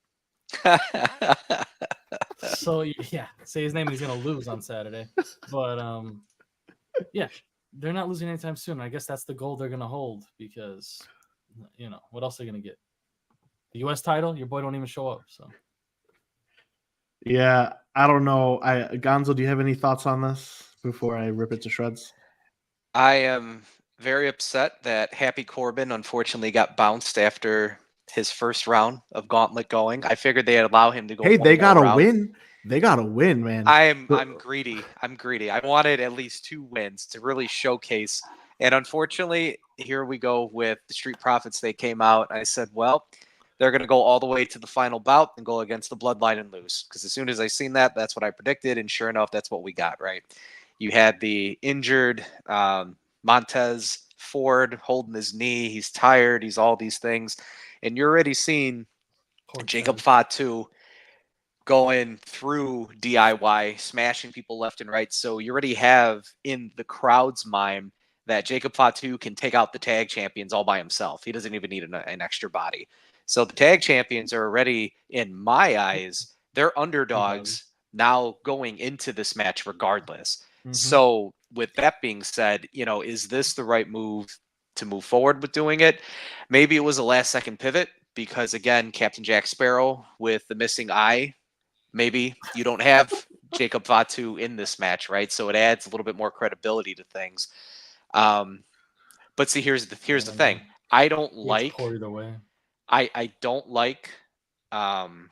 So yeah, say his name and he's going to lose on Saturday. But yeah, they're not losing anytime soon. I guess that's the gold they're going to hold because, what else are they going to get? The U.S. title? Your boy don't even show up. So.
Yeah, I don't know. Gonzo, do you have any thoughts on this before I rip it to shreds?
I am very upset that Happy Corbin unfortunately got bounced after his first round of Gauntlet going. I figured they'd allow him to go.
Hey, they gotta win. They gotta win, man.
I'm greedy. I'm greedy. I wanted at least 2 wins to really showcase. And unfortunately, here we go with the Street Profits. They came out. I said, well, they're going to go all the way to the final bout and go against the Bloodline and lose. Because as soon as I seen that, that's what I predicted. And sure enough, that's what we got, right? You had the injured Montez Ford holding his knee. He's tired. He's all these things. And you're already seeing Jacob Fatu going through DIY, smashing people left and right. So you already have in the crowd's mind that Jacob Fatu can take out the tag champions all by himself. He doesn't even need an extra body. So the tag champions are already, in my eyes, they're underdogs now going into this match regardless. So with that being said, is this the right move to move forward with doing it? Maybe it was a last-second pivot because, again, Captain Jack Sparrow with the missing eye, maybe you don't have Jacob Fatu in this match, right? So it adds a little bit more credibility to things. But see, here's the thing. I don't like
either way.
I don't like the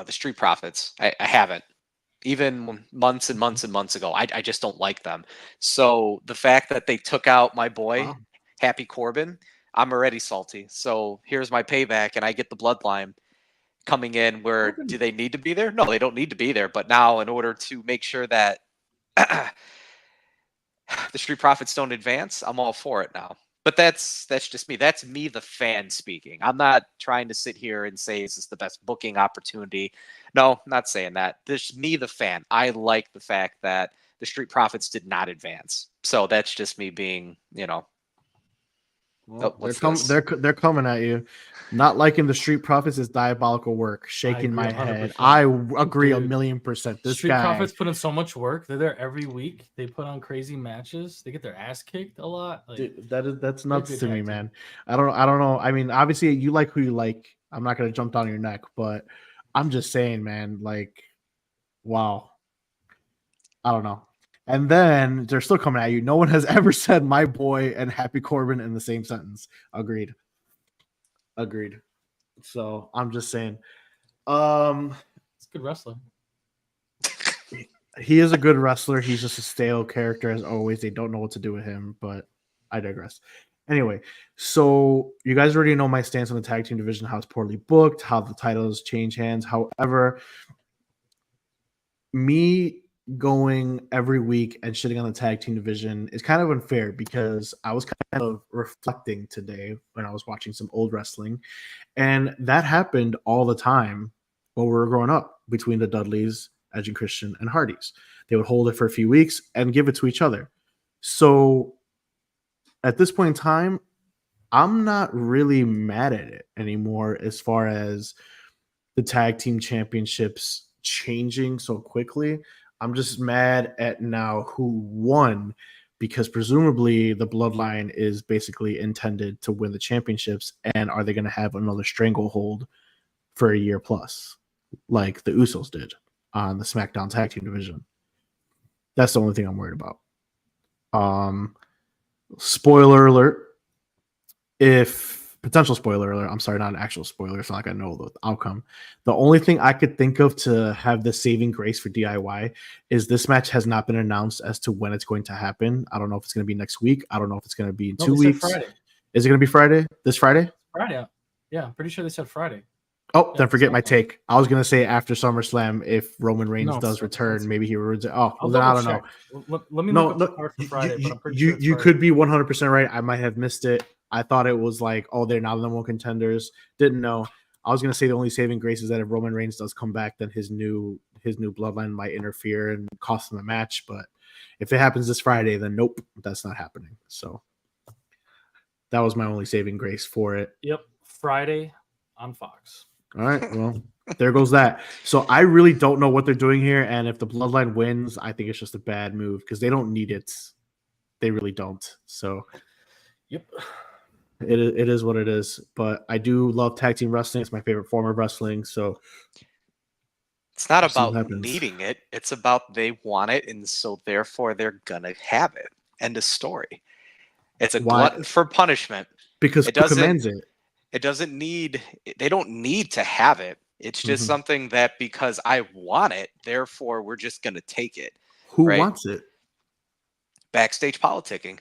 Street Profits. I haven't. Even months and months and months ago, I just don't like them. So the fact that they took out my boy, Happy Corbin, I'm already salty. So here's my payback, and I get the Bloodline coming in where do they need to be there? No, they don't need to be there. But now in order to make sure that the Street Profits don't advance, I'm all for it now. But that's just me. That's me, the fan, speaking. I'm not trying to sit here and say is this the best booking opportunity. No, I'm not saying that. This is me, the fan. I like the fact that the Street Profits did not advance. So that's just me being,
Well, they're coming at you. Not liking the Street Profits is diabolical work. Shaking my head. I agree 1,000,000%. This
Street
guy.
Profits put in so much work. They're there every week. They put on crazy matches. They get their ass kicked a lot.
Dude, that's nuts to me, man. I don't know. I mean, obviously you like who you like. I'm not gonna jump down your neck, but I'm just saying, man, like, wow. I don't know. And then they're still coming at you. No one has ever said my boy and Happy Corbin in the same sentence. Agreed. So I'm just saying.
It's a good wrestler.
He is a good wrestler. He's just a stale character as always. They don't know what to do with him, but I digress. Anyway, so you guys already know my stance on the tag team division, how it's poorly booked, how the titles change hands. However, me going every week and shitting on the tag team division is kind of unfair because I was kind of reflecting today when I was watching some old wrestling, and that happened all the time when we were growing up between the Dudleys, Edge and Christian, and Hardys. They would hold it for a few weeks and give it to each other. So at this point in time, I'm not really mad at it anymore as far as the tag team championships changing so quickly. I'm just mad at now who won, because presumably the Bloodline is basically intended to win the championships, and are they going to have another stranglehold for a year plus like the Usos did on the SmackDown tag team division? That's the only thing I'm worried about. Spoiler alert. If potential spoiler alert, I'm sorry, not an actual spoiler. It's not like I know the outcome. The only thing I could think of to have the saving grace for DIY is this match has not been announced as to when it's going to happen. I don't know if it's going to be next week. I don't know if it's going to be in 2 weeks.
Friday.
Is it going to be Friday? This Friday?
Friday. Yeah, I'm pretty sure they said Friday.
Oh,
Yeah,
then forget my take. I was gonna say after SummerSlam, if Roman Reigns does return, maybe he would. Oh, well, then I don't know.
Let me look up the card for Friday, but I'm pretty sure
you could be 100% right. I might have missed it. I thought it was like, oh, they're now the number one contenders. Didn't know. I was gonna say the only saving grace is that if Roman Reigns does come back, then his new bloodline might interfere and cost him a match. But if it happens this Friday, then nope, that's not happening. So that was my only saving grace for it.
Yep, Friday on Fox.
All right, well, there goes that. So I really don't know what they're doing here, and if the Bloodline wins, I think it's just a bad move because they don't need it. They really don't. So,
yep,
it is what it is. But I do love tag team wrestling. It's my favorite form of wrestling. So
it's not about needing it. It's about they want it, and so therefore they're gonna have it. End of story. It's a glutton for punishment
because it commands it.
It doesn't need, they don't need to have it. It's just something that because I want it, therefore we're just going to take it.
Who wants it?
Backstage politicking.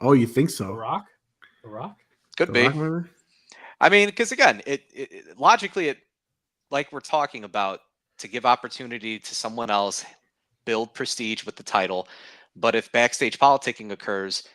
Oh, you think so?
The Rock?
Could be. I mean, because again, it logically, like we're talking about, to give opportunity to someone else, build prestige with the title. But if backstage politicking occurs,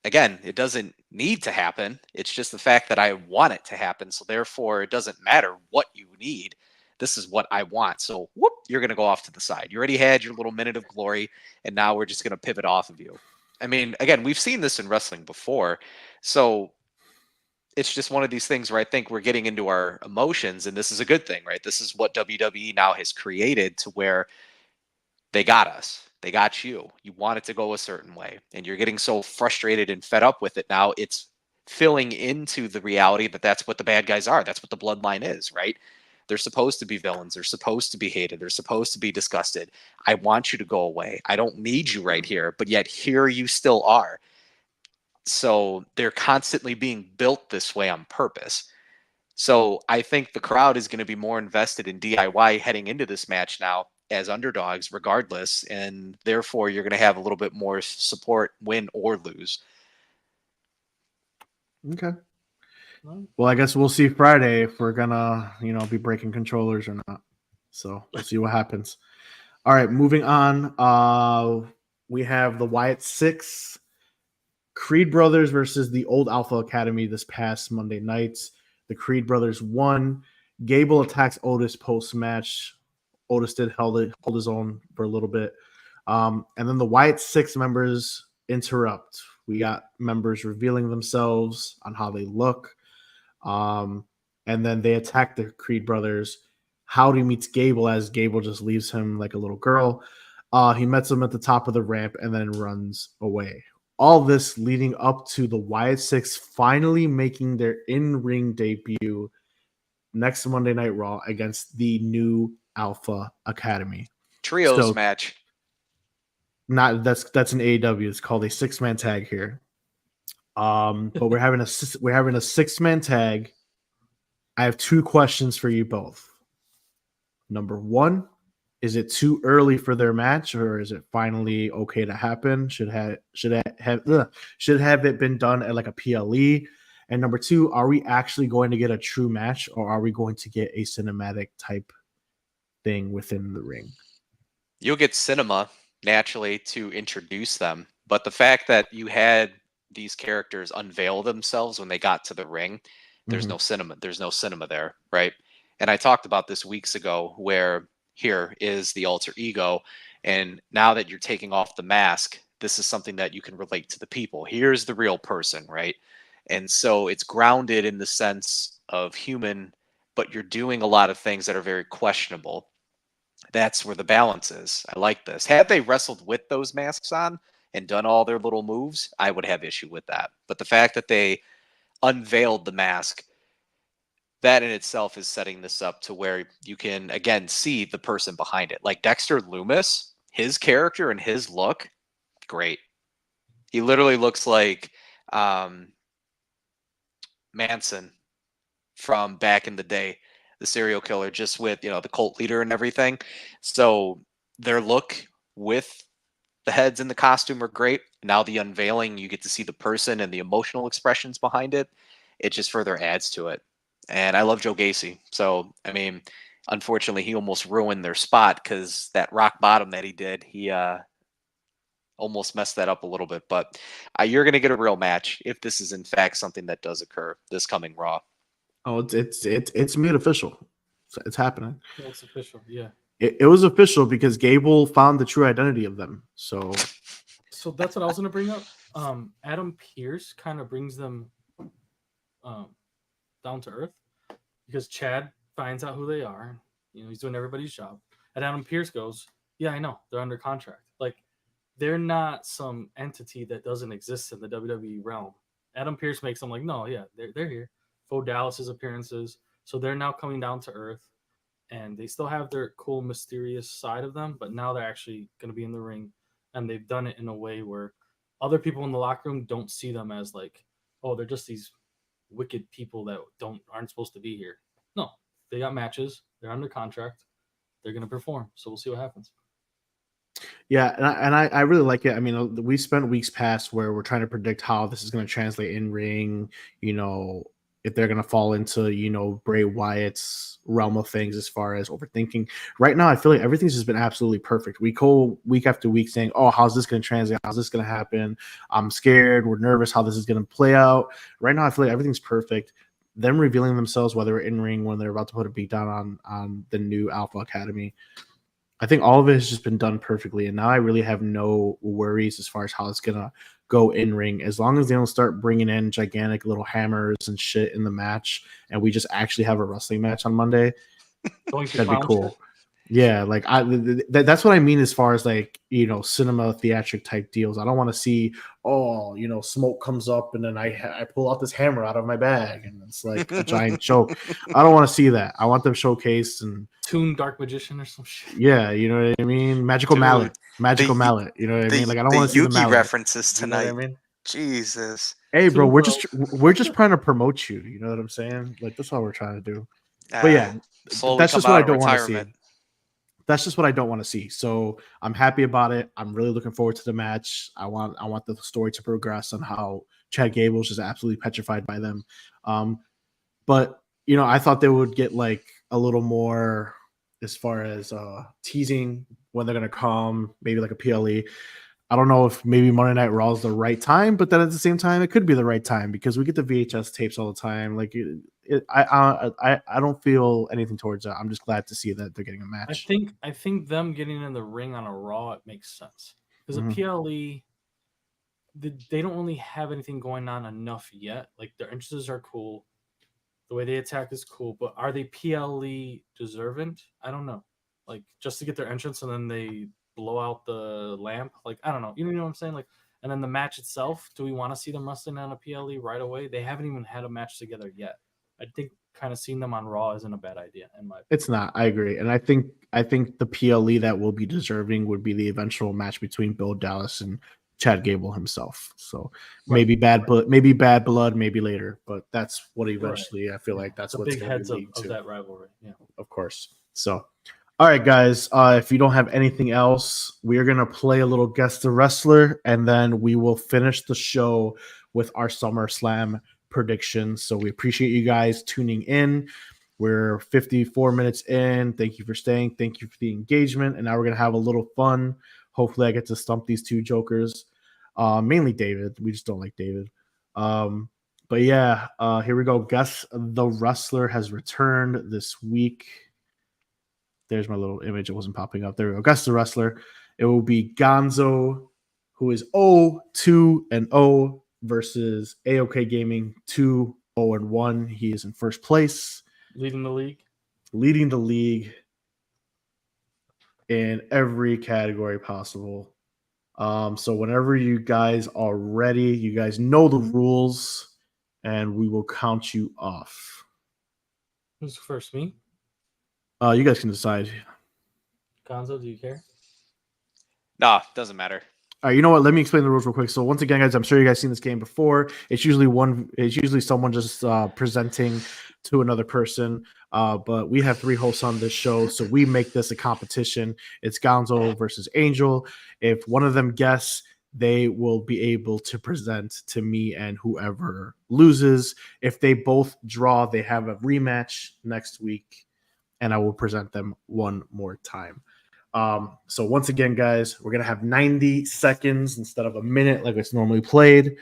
again, it doesn't need to happen. It's just the fact that I want it to happen. So therefore, it doesn't matter what you need. This is what I want. So whoop, you're going to go off to the side. You already had your little minute of glory, and now we're just going to pivot off of you. I mean, again, we've seen this in wrestling before. So it's just one of these things where I think we're getting into our emotions, and this is a good thing, right? This is what WWE now has created to where they got us. They got you. You want it to go a certain way, and you're getting so frustrated and fed up with it now. It's filling into the reality that that's what the bad guys are. That's what the bloodline is, right? They're supposed to be villains. They're supposed to be hated. They're supposed to be disgusted. I want you to go away. I don't need you right here, but yet here you still are. So they're constantly being built this way on purpose. So I think the crowd is going to be more invested in DIY heading into this match now as underdogs regardless, and therefore you're going to have a little bit more support, win or lose.
Okay. Well, I guess we'll see Friday if we're gonna, be breaking controllers or not. So we'll see what happens. All right, moving on. We have the Wyatt Six, Creed Brothers versus the Old Alpha Academy this past Monday night. The Creed Brothers won. Gable attacks Otis post-match. Otis did hold his own for a little bit. And then the Wyatt Six members interrupt. We got members revealing themselves on how they look. And then they attack the Creed Brothers. Howdy meets Gable as Gable just leaves him like a little girl. He meets them at the top of the ramp and then runs away. All this leading up to the Wyatt Six finally making their in-ring debut next Monday Night Raw against the new Alpha Academy.
Trios match.
That's an AEW. It's called a 6-man tag here. But we're having a 6-man tag. I have 2 questions for you both. Number 1, is it too early for their match, or is it finally okay to happen? Should have it been done at like a PLE? And number 2, are we actually going to get a true match, or are we going to get a cinematic type thing within the ring?
You'll get cinema naturally to introduce them, but the fact that you had these characters unveil themselves when they got to the ring, there's no cinema. There's no cinema there, right? And I talked about this weeks ago, where here is the alter ego, and now that you're taking off the mask, this is something that you can relate to the people. Here's the real person, right? And so it's grounded in the sense of human, but you're doing a lot of things that are very questionable. That's where the balance is. I like this. Had they wrestled with those masks on and done all their little moves, I would have issue with that. But the fact that they unveiled the mask, that in itself is setting this up to where you can, again, see the person behind it. Like Dexter Lumis, his character and his look, great. He literally looks like Manson from back in the day, the serial killer, just with, the cult leader and everything. So their look with the heads and the costume are great. Now the unveiling, you get to see the person and the emotional expressions behind it. It just further adds to it. And I love Joe Gacy. So, I mean, unfortunately, he almost ruined their spot because that rock bottom that he did, he almost messed that up a little bit. But you're going to get a real match if this is in fact something that does occur this coming Raw.
Oh, it's made official. It's happening.
It's official. Yeah.
It was official because Gable found the true identity of them. So
that's what I was going to bring up. Adam Pearce kind of brings them down to earth because Chad finds out who they are. He's doing everybody's job. And Adam Pearce goes, yeah, I know. They're under contract. Like, they're not some entity that doesn't exist in the WWE realm. Adam Pearce makes them like, no, yeah, they're here. Bo Dallas's appearances. So they're now coming down to earth. And they still have their cool, mysterious side of them, but now they're actually going to be in the ring. And they've done it in a way where other people in the locker room don't see them as like, oh, they're just these wicked people that aren't supposed to be here. No, they got matches. They're under contract. They're going to perform. So we'll see what happens.
Yeah, and I really like it. I mean, we spent weeks past where we're trying to predict how this is going to translate in ring, if they're going to fall into, Bray Wyatt's realm of things as far as overthinking. Right now, I feel like everything's just been absolutely perfect. We go week after week saying, oh, how's this going to translate? How's this going to happen? I'm scared. We're nervous how this is going to play out. Right now, I feel like everything's perfect. Them revealing themselves, whether in ring, when they're about to put a beat down on the new Alpha Academy. I think all of it has just been done perfectly, and now I really have no worries as far as how it's gonna go in ring. As long as they don't start bringing in gigantic little hammers and shit in the match, and we just actually have a wrestling match on Monday, that'd be cool. Yeah, like that's what I mean as far as like cinema theatric type deals. I don't want to see smoke comes up and then I pull out this hammer out of my bag and it's like a giant choke. I don't want to see that. I want them showcased and
Toon Dark Magician or some shit.
Yeah, you know what I mean. Magical mallet. You know what I mean. Like I don't want to see the mallet
references tonight.
You know what I mean?
Jesus.
Hey, bro, we're just trying to promote you. You know what I'm saying? Like that's all we're trying to do. But yeah, that's just what I don't want to see. That's just what I don't want to see. So I'm happy about it. I'm really looking forward to the match. I want the story to progress on how Chad Gable's just absolutely petrified by them. But I thought they would get like a little more as far as teasing when they're gonna come, maybe like a PLE. I don't know if maybe Monday Night Raw is the right time, but then at the same time, it could be the right time because we get the VHS tapes all the time. Like, I don't feel anything towards that. I'm just glad to see that they're getting a match.
I think them getting in the ring on a Raw, it makes sense because a PLE, they don't really have anything going on enough yet. Like their entrances are cool, the way they attack is cool, but are they PLE deserving? I don't know. Like just to get their entrance and then they blow out the lamp. Like, I don't know. You know what I'm saying? Like, and then the match itself, do we want to see them wrestling on a PLE right away? They haven't even had a match together yet. I think kind of seeing them on Raw isn't a bad idea in my opinion.
It's not. I agree. And I think the PLE that will be deserving would be the eventual match between Bill Dallas and Chad Gable himself. So maybe bad blood, maybe later, but that's what eventually I feel like that's what's
big heads of that rivalry. Yeah,
of course. So, all right, guys, if you don't have anything else, we are going to play a little Guess the Wrestler, and then we will finish the show with our SummerSlam predictions. So we appreciate you guys tuning in. We're 54 minutes in. Thank you for staying. Thank you for the engagement. And now we're going to have a little fun. Hopefully I get to stump these two jokers. Mainly David. We just don't like David. But yeah, here we go. Guess the Wrestler has returned this week. There's my little image. It wasn't popping up. There we go. Guess the Wrestler. It will be Gonzo, who is 0-2-0 versus AOK Gaming 2-0-1. He is in first place.
Leading the league
in every category possible. So whenever you guys are ready, you guys know the rules, and we will count you off.
Who's first, me?
You guys can decide.
Gonzo, do you care?
Nah, doesn't matter.
All right, you know what? Let me explain the rules real quick. So once again, guys, I'm sure you guys seen this game before. It's usually someone just presenting to another person. But we have 3 hosts on this show, so we make this a competition. It's Gonzo versus Angel. If one of them guess, they will be able to present to me and whoever loses. If they both draw, they have a rematch next week, and I will present them one more time. So once again, guys, we're going to have 90 seconds instead of a minute like it's normally played.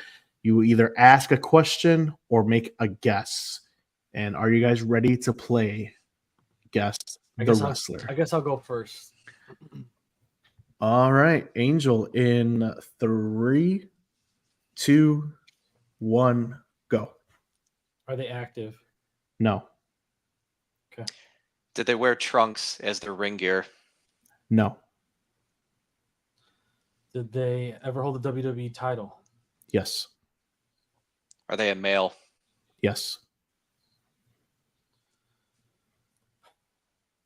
You will either ask a question or make a guess. And are you guys ready to play Guess the Wrestler?
I guess I'll go first.
All right, Angel, in 3, 2, 1, go.
Are they active?
No.
Did they wear trunks as their ring gear?
No.
Did they ever hold the WWE title?
Yes.
Are they a male?
Yes.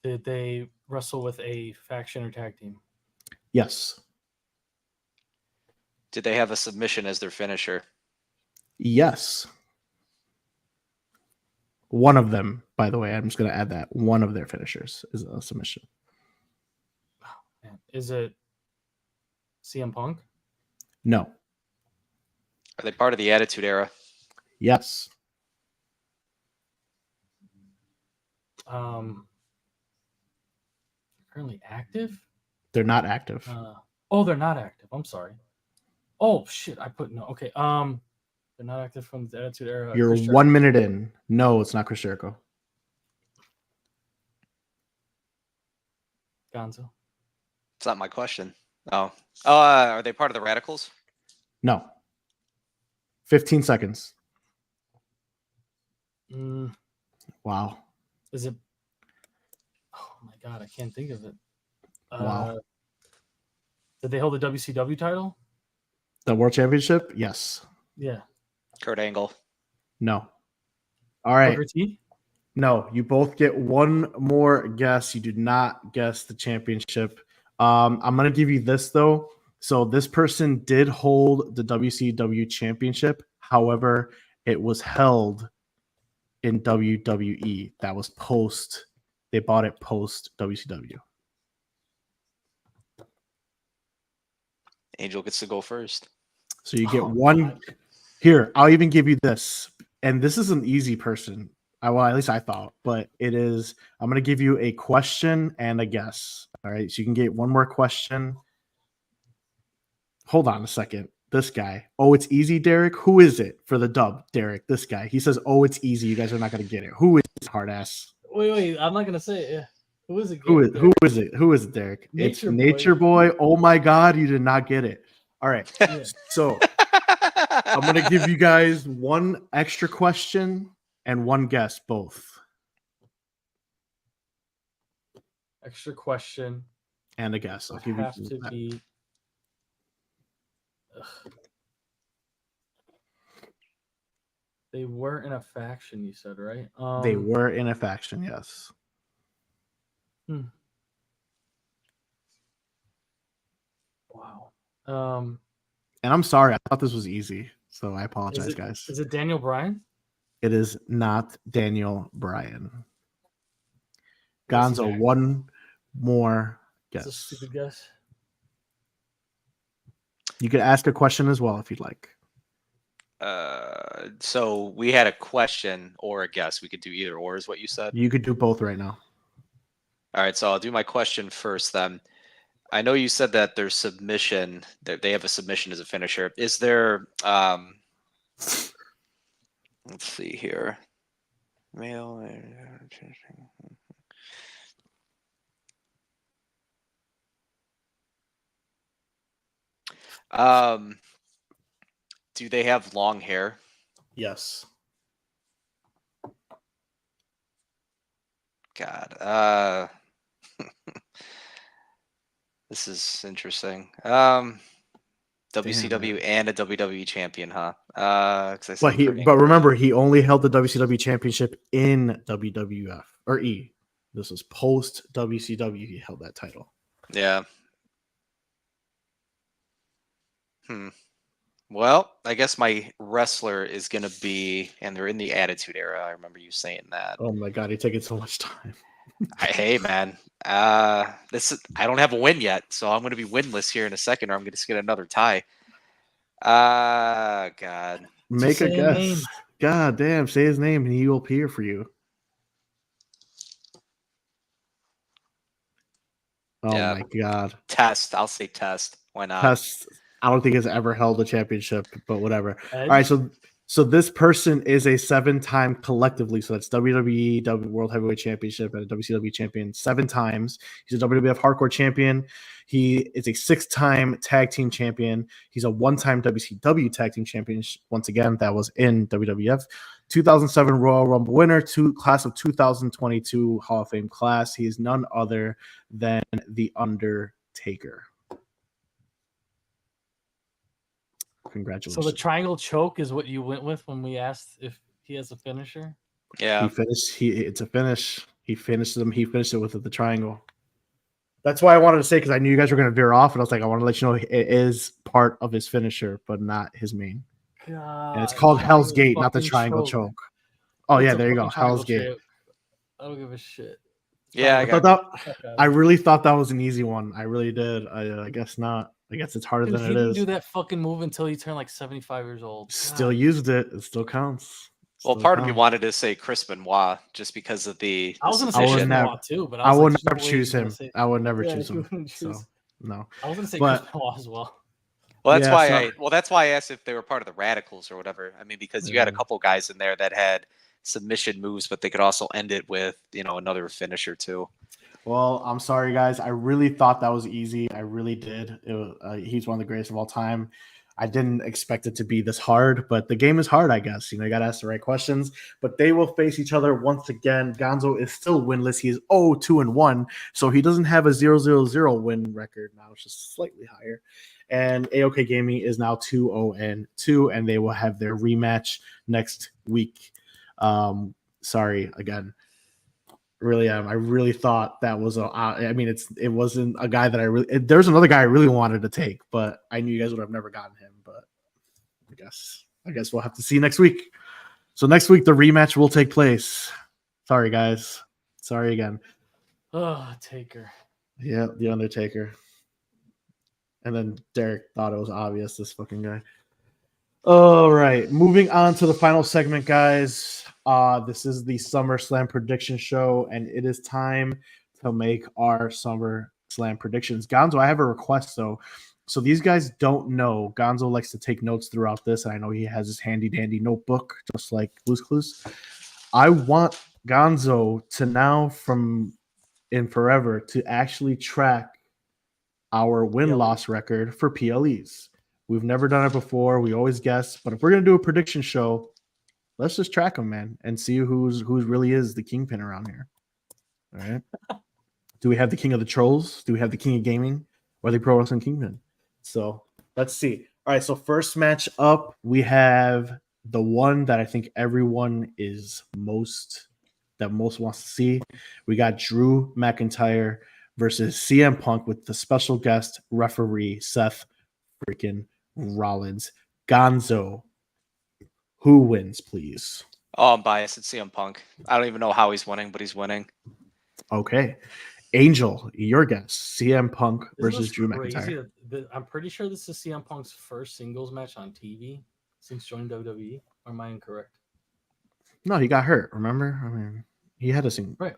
Did they wrestle with a faction or tag team?
Yes.
Did they have a submission as their finisher?
Yes. One of them, by the way, I'm just going to add that. One of their finishers is a submission.
Man, is it CM Punk?
No.
Are they part of the Attitude Era?
Yes.
Currently active?
They're not active.
They're not active. I'm sorry. Oh shit, I put no. Okay. They're not active from the Attitude Era.
You're
Chris
1 minute in. No, it's not Chris Jericho.
Gonzo.
It's not my question. Oh. Are they part of the Radicals?
No. 15 seconds. Wow.
Is it? Oh my god, I can't think of it.
Wow.
Did they hold the WCW title?
The World Championship? Yes.
Yeah.
Kurt Angle.
No. All right.
Booker T?
No, you both get one more guess. You did not guess the championship. I'm going to give you this, though. So this person did hold the WCW championship. However, it was held in WWE. That was post. They bought it post WCW.
Angel gets to go first.
So you get one. Here, I'll even give you this. And this is an easy person. Well, at least I thought. But it is, I'm going to give you a question and a guess. All right. So you can get one more question. Hold on a second. This guy. Oh, it's easy, Derek. Who is it for the dub, Derek? This guy. He says, oh, it's easy. You guys are not going to get it. Who is this hard ass?
Wait. I'm not going to say it. Who is it?
Who is it? Who is it, Derek? It's Nature Boy. Oh my God, you did not get it. All right.
Yeah.
So I'm going to give you guys one extra question and one guess, both.
Extra question.
And a guess. I'll give
Have
you
to be. Ugh. They were in a faction, you said, right?
They were in a faction, yes.
Wow.
And I'm sorry, I thought this was easy, so I apologize, guys.
Is it Daniel Bryan?
It is not Daniel Bryan. Gonzo, one more guess.
It's a stupid guess.
You could ask a question as well if you'd like.
So we had a question or a guess. We could do either or, is what you said?
You could do both right now.
All right, so I'll do my question first then. I know you said that their submission, that they have a submission as a finisher. Is there, let's see here. Male. Do they have long hair?
Yes.
God. This is interesting. WCW and a WWE champion, huh?
But remember, he only held the WCW championship in WWF or E. This was post WCW. He held that title.
Yeah. Well, I guess my wrestler is gonna be, and they're in the Attitude Era. I remember you saying that.
Oh my god, you're taking so much time.
Hey man, I don't have a win yet, so I'm gonna be winless here in a second, or I'm gonna just get another tie. God.
Make a
say a
guess.
name.
God damn, say his name and he will appear for you. Oh
Yeah.
my god.
Test. I'll say Test. Why not?
Test. I don't think has ever held a championship, but whatever.
Edge?
All right, so this person is a 7-time collectively. So that's WWE World Heavyweight Championship and a WCW champion 7 times. He's a WWF Hardcore champion. He is a 6-time tag team champion. He's a 1-time WCW tag team champion. Once again, that was in WWF. 2007 Royal Rumble winner, class of 2022 Hall of Fame class. He is none other than The Undertaker. Congratulations.
So the triangle choke is what you went with when we asked if he has a finisher?
Yeah.
It's a finish. He finished them. He finished it with the triangle. That's why I wanted to say, because I knew you guys were going to veer off, and I was like, I want to let you know it is part of his finisher, but not his main.
God,
And it's called Hell's Gate, not the
fucking
triangle choke. Oh
It's
yeah,
a
there you go.
fucking triangle
Hell's Gate.
choke. I don't give a shit.
Yeah,
I really thought that was an easy one. I really did. I guess not. I guess it's harder
Dude,
than
he
it
didn't
is.
do that fucking move until he turned like 75 years old.
Still
God.
used it. It still counts.
Well, part of me wanted to say Chris Benoit just because of the
I was going to
submission.
say Chris
never-
Benoit too, but
I
was
would
like,
never
there's no way
choose
he's gonna
him.
say-
I would never
Yeah,
choose
you
him.
wouldn't choose-
So no.
I was going to say
But-
Chris Benoit as well.
Well, that's
Yeah,
why
so-
that's why I asked if they were part of the Radicals or whatever. I mean, because you had a
Yeah.
couple guys in there that had submission moves, but they could also end it with, another finisher too.
Well, I'm sorry, guys. I really thought that was easy. I really did. He's one of the greatest of all time. I didn't expect it to be this hard, but the game is hard, I guess. You got to ask the right questions. But they will face each other once again. Gonzo is still winless. He is 0-2-1, so he doesn't have a 0-0-0 win record now. It's just slightly higher. And AOK Gaming is now 2-0-2, and they will have their rematch next week. Sorry again. Really am. I really thought that was it wasn't a guy that there's another guy I really wanted to take, but I knew you guys would have never gotten him. But I guess we'll have to see next week. So next week the rematch will take place. Sorry, guys. Sorry again.
Oh, Taker.
Yeah, the Undertaker. And then Derek thought it was obvious, this fucking guy. All right, moving on to the final segment, guys. This is the SummerSlam prediction show, and it is time to make our SummerSlam predictions. Gonzo, I have a request, though. So these guys don't know. Gonzo likes to take notes throughout this, and I know he has his handy-dandy notebook, just like Blue's Clues. I want Gonzo to now, from in forever, to actually track our win-loss record for PLEs. We've never done it before. We always guess. But if we're going to do a prediction show, let's just track them, man, and see who's really is the kingpin around here. All right. Do we have the king of the trolls? Do we have the king of gaming? Or the pro wrestling kingpin? So let's see. All right. So first match up, we have the one that I think everyone is most wants to see. We got Drew McIntyre versus CM Punk with the special guest referee Seth freaking Rollins. Gonzo, who wins, please?
Oh, I'm biased. It's CM Punk. I don't even know how he's winning, but he's winning.
Okay. Angel, your guess. CM Punk versus Drew
crazy?
McIntyre.
I'm pretty sure this is CM Punk's first singles match on TV since joining WWE. Or am I incorrect?
No, he got hurt. Remember? I mean, he had a sing.
Right.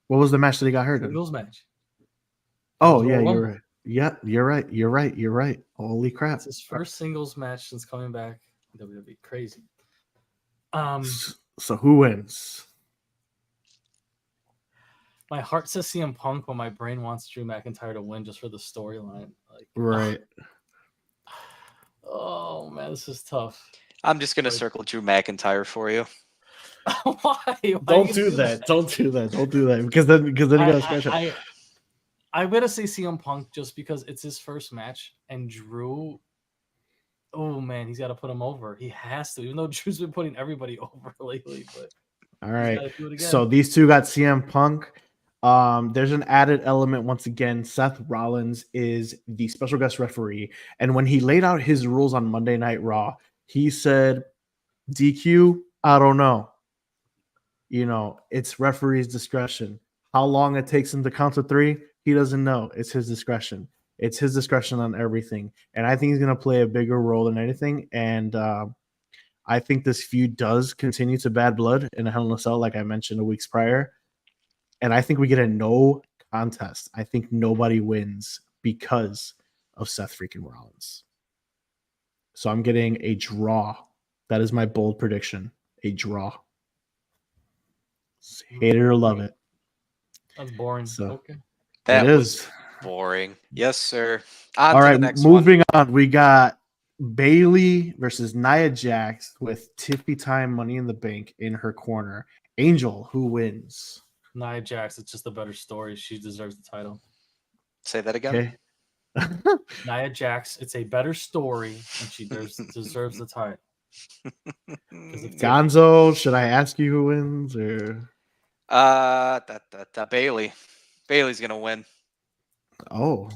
What was the match that he got hurt in?
Singles match.
Oh,
It was
yeah,
Royal
you're
Rumble.
right. Yeah, you're right. Holy crap.
It's his first singles match since coming back to WWE. Crazy.
So who wins?
My heart says CM Punk, but my brain wants Drew McIntyre to win just for the storyline.
Right.
Oh man, this is tough.
I'm just gonna circle Drew McIntyre for you.
Why?
Don't do that. Don't do that. Don't do that. Because then you gotta scratch up.
I'm gonna say CM Punk just because it's his first match, and Drew. Oh man, he's got to put him over. He has to, even though Drew's been putting everybody over lately. But
all right.
do it again.
So these two got CM Punk. There's an added element once again. Seth Rollins is the special guest referee, and when he laid out his rules on Monday Night Raw, he said, "DQ, I don't know. It's referee's discretion. How long it takes him to count to 3, he doesn't know. It's his discretion. It's his discretion on everything, and I think he's going to play a bigger role than anything. And I think this feud does continue to bad blood in a Hell in a Cell, like I mentioned a weeks prior." And I think we get a no contest. I think nobody wins because of Seth freaking Rollins. So I'm getting a draw. That is my bold prediction. A draw. Hate it or love it.
That's boring.
So
Okay.
That
it
was
is.
boring. Yes, sir. On
All
to
right,
the next one.
moving on. We got Bailey versus Nia Jax with Tiffy Time Money in the Bank in her corner. Angel, who wins?
Nia Jax, it's just a better story. She deserves the title.
Say that again.
Okay.
Nia Jax, it's a better story, and she deserves the title.
Gonzo, should I ask you who wins or?
Bailey. Bailey's gonna win.
Oh,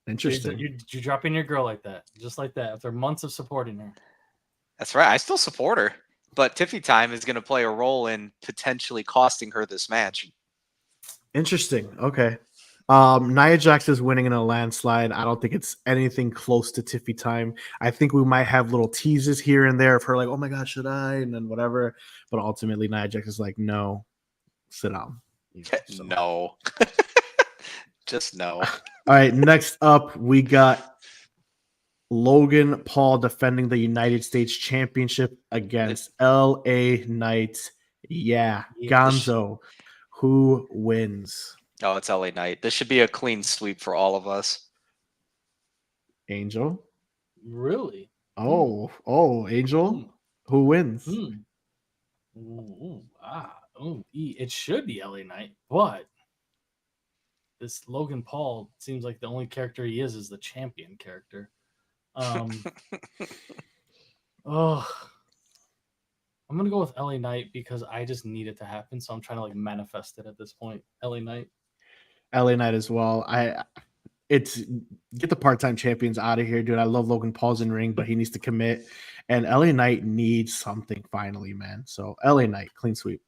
interesting.
You're dropping your girl like that, just like that, after months of supporting her.
That's right. I still support her, but Tiffy Time is gonna play a role in potentially costing her this match.
Interesting. Okay. Nia Jax is winning in a landslide. I don't think it's anything close to Tiffy Time. I think we might have little teases here and there of her like, oh my God, should I? And then whatever. But ultimately, Nia Jax is like, no, sit down. So.
No. Just no.
All right. Next up, we got Logan Paul defending the United States Championship against LA Knight. Yeah. Gonzo. Who wins?
Oh, it's LA Knight. This should be a clean sweep for all of us.
Angel.
Really?
Oh, Angel. Who wins?
It should be LA Knight, but this Logan Paul seems like the only character he is the champion character. I'm gonna go with LA Knight because I just need it to happen, so I'm trying to like manifest it at this point. LA Knight
as well. It's get the part-time champions out of here, dude. I love Logan Paul's in ring, but he needs to commit. And LA Knight needs something finally, man. So LA Knight, clean sweep.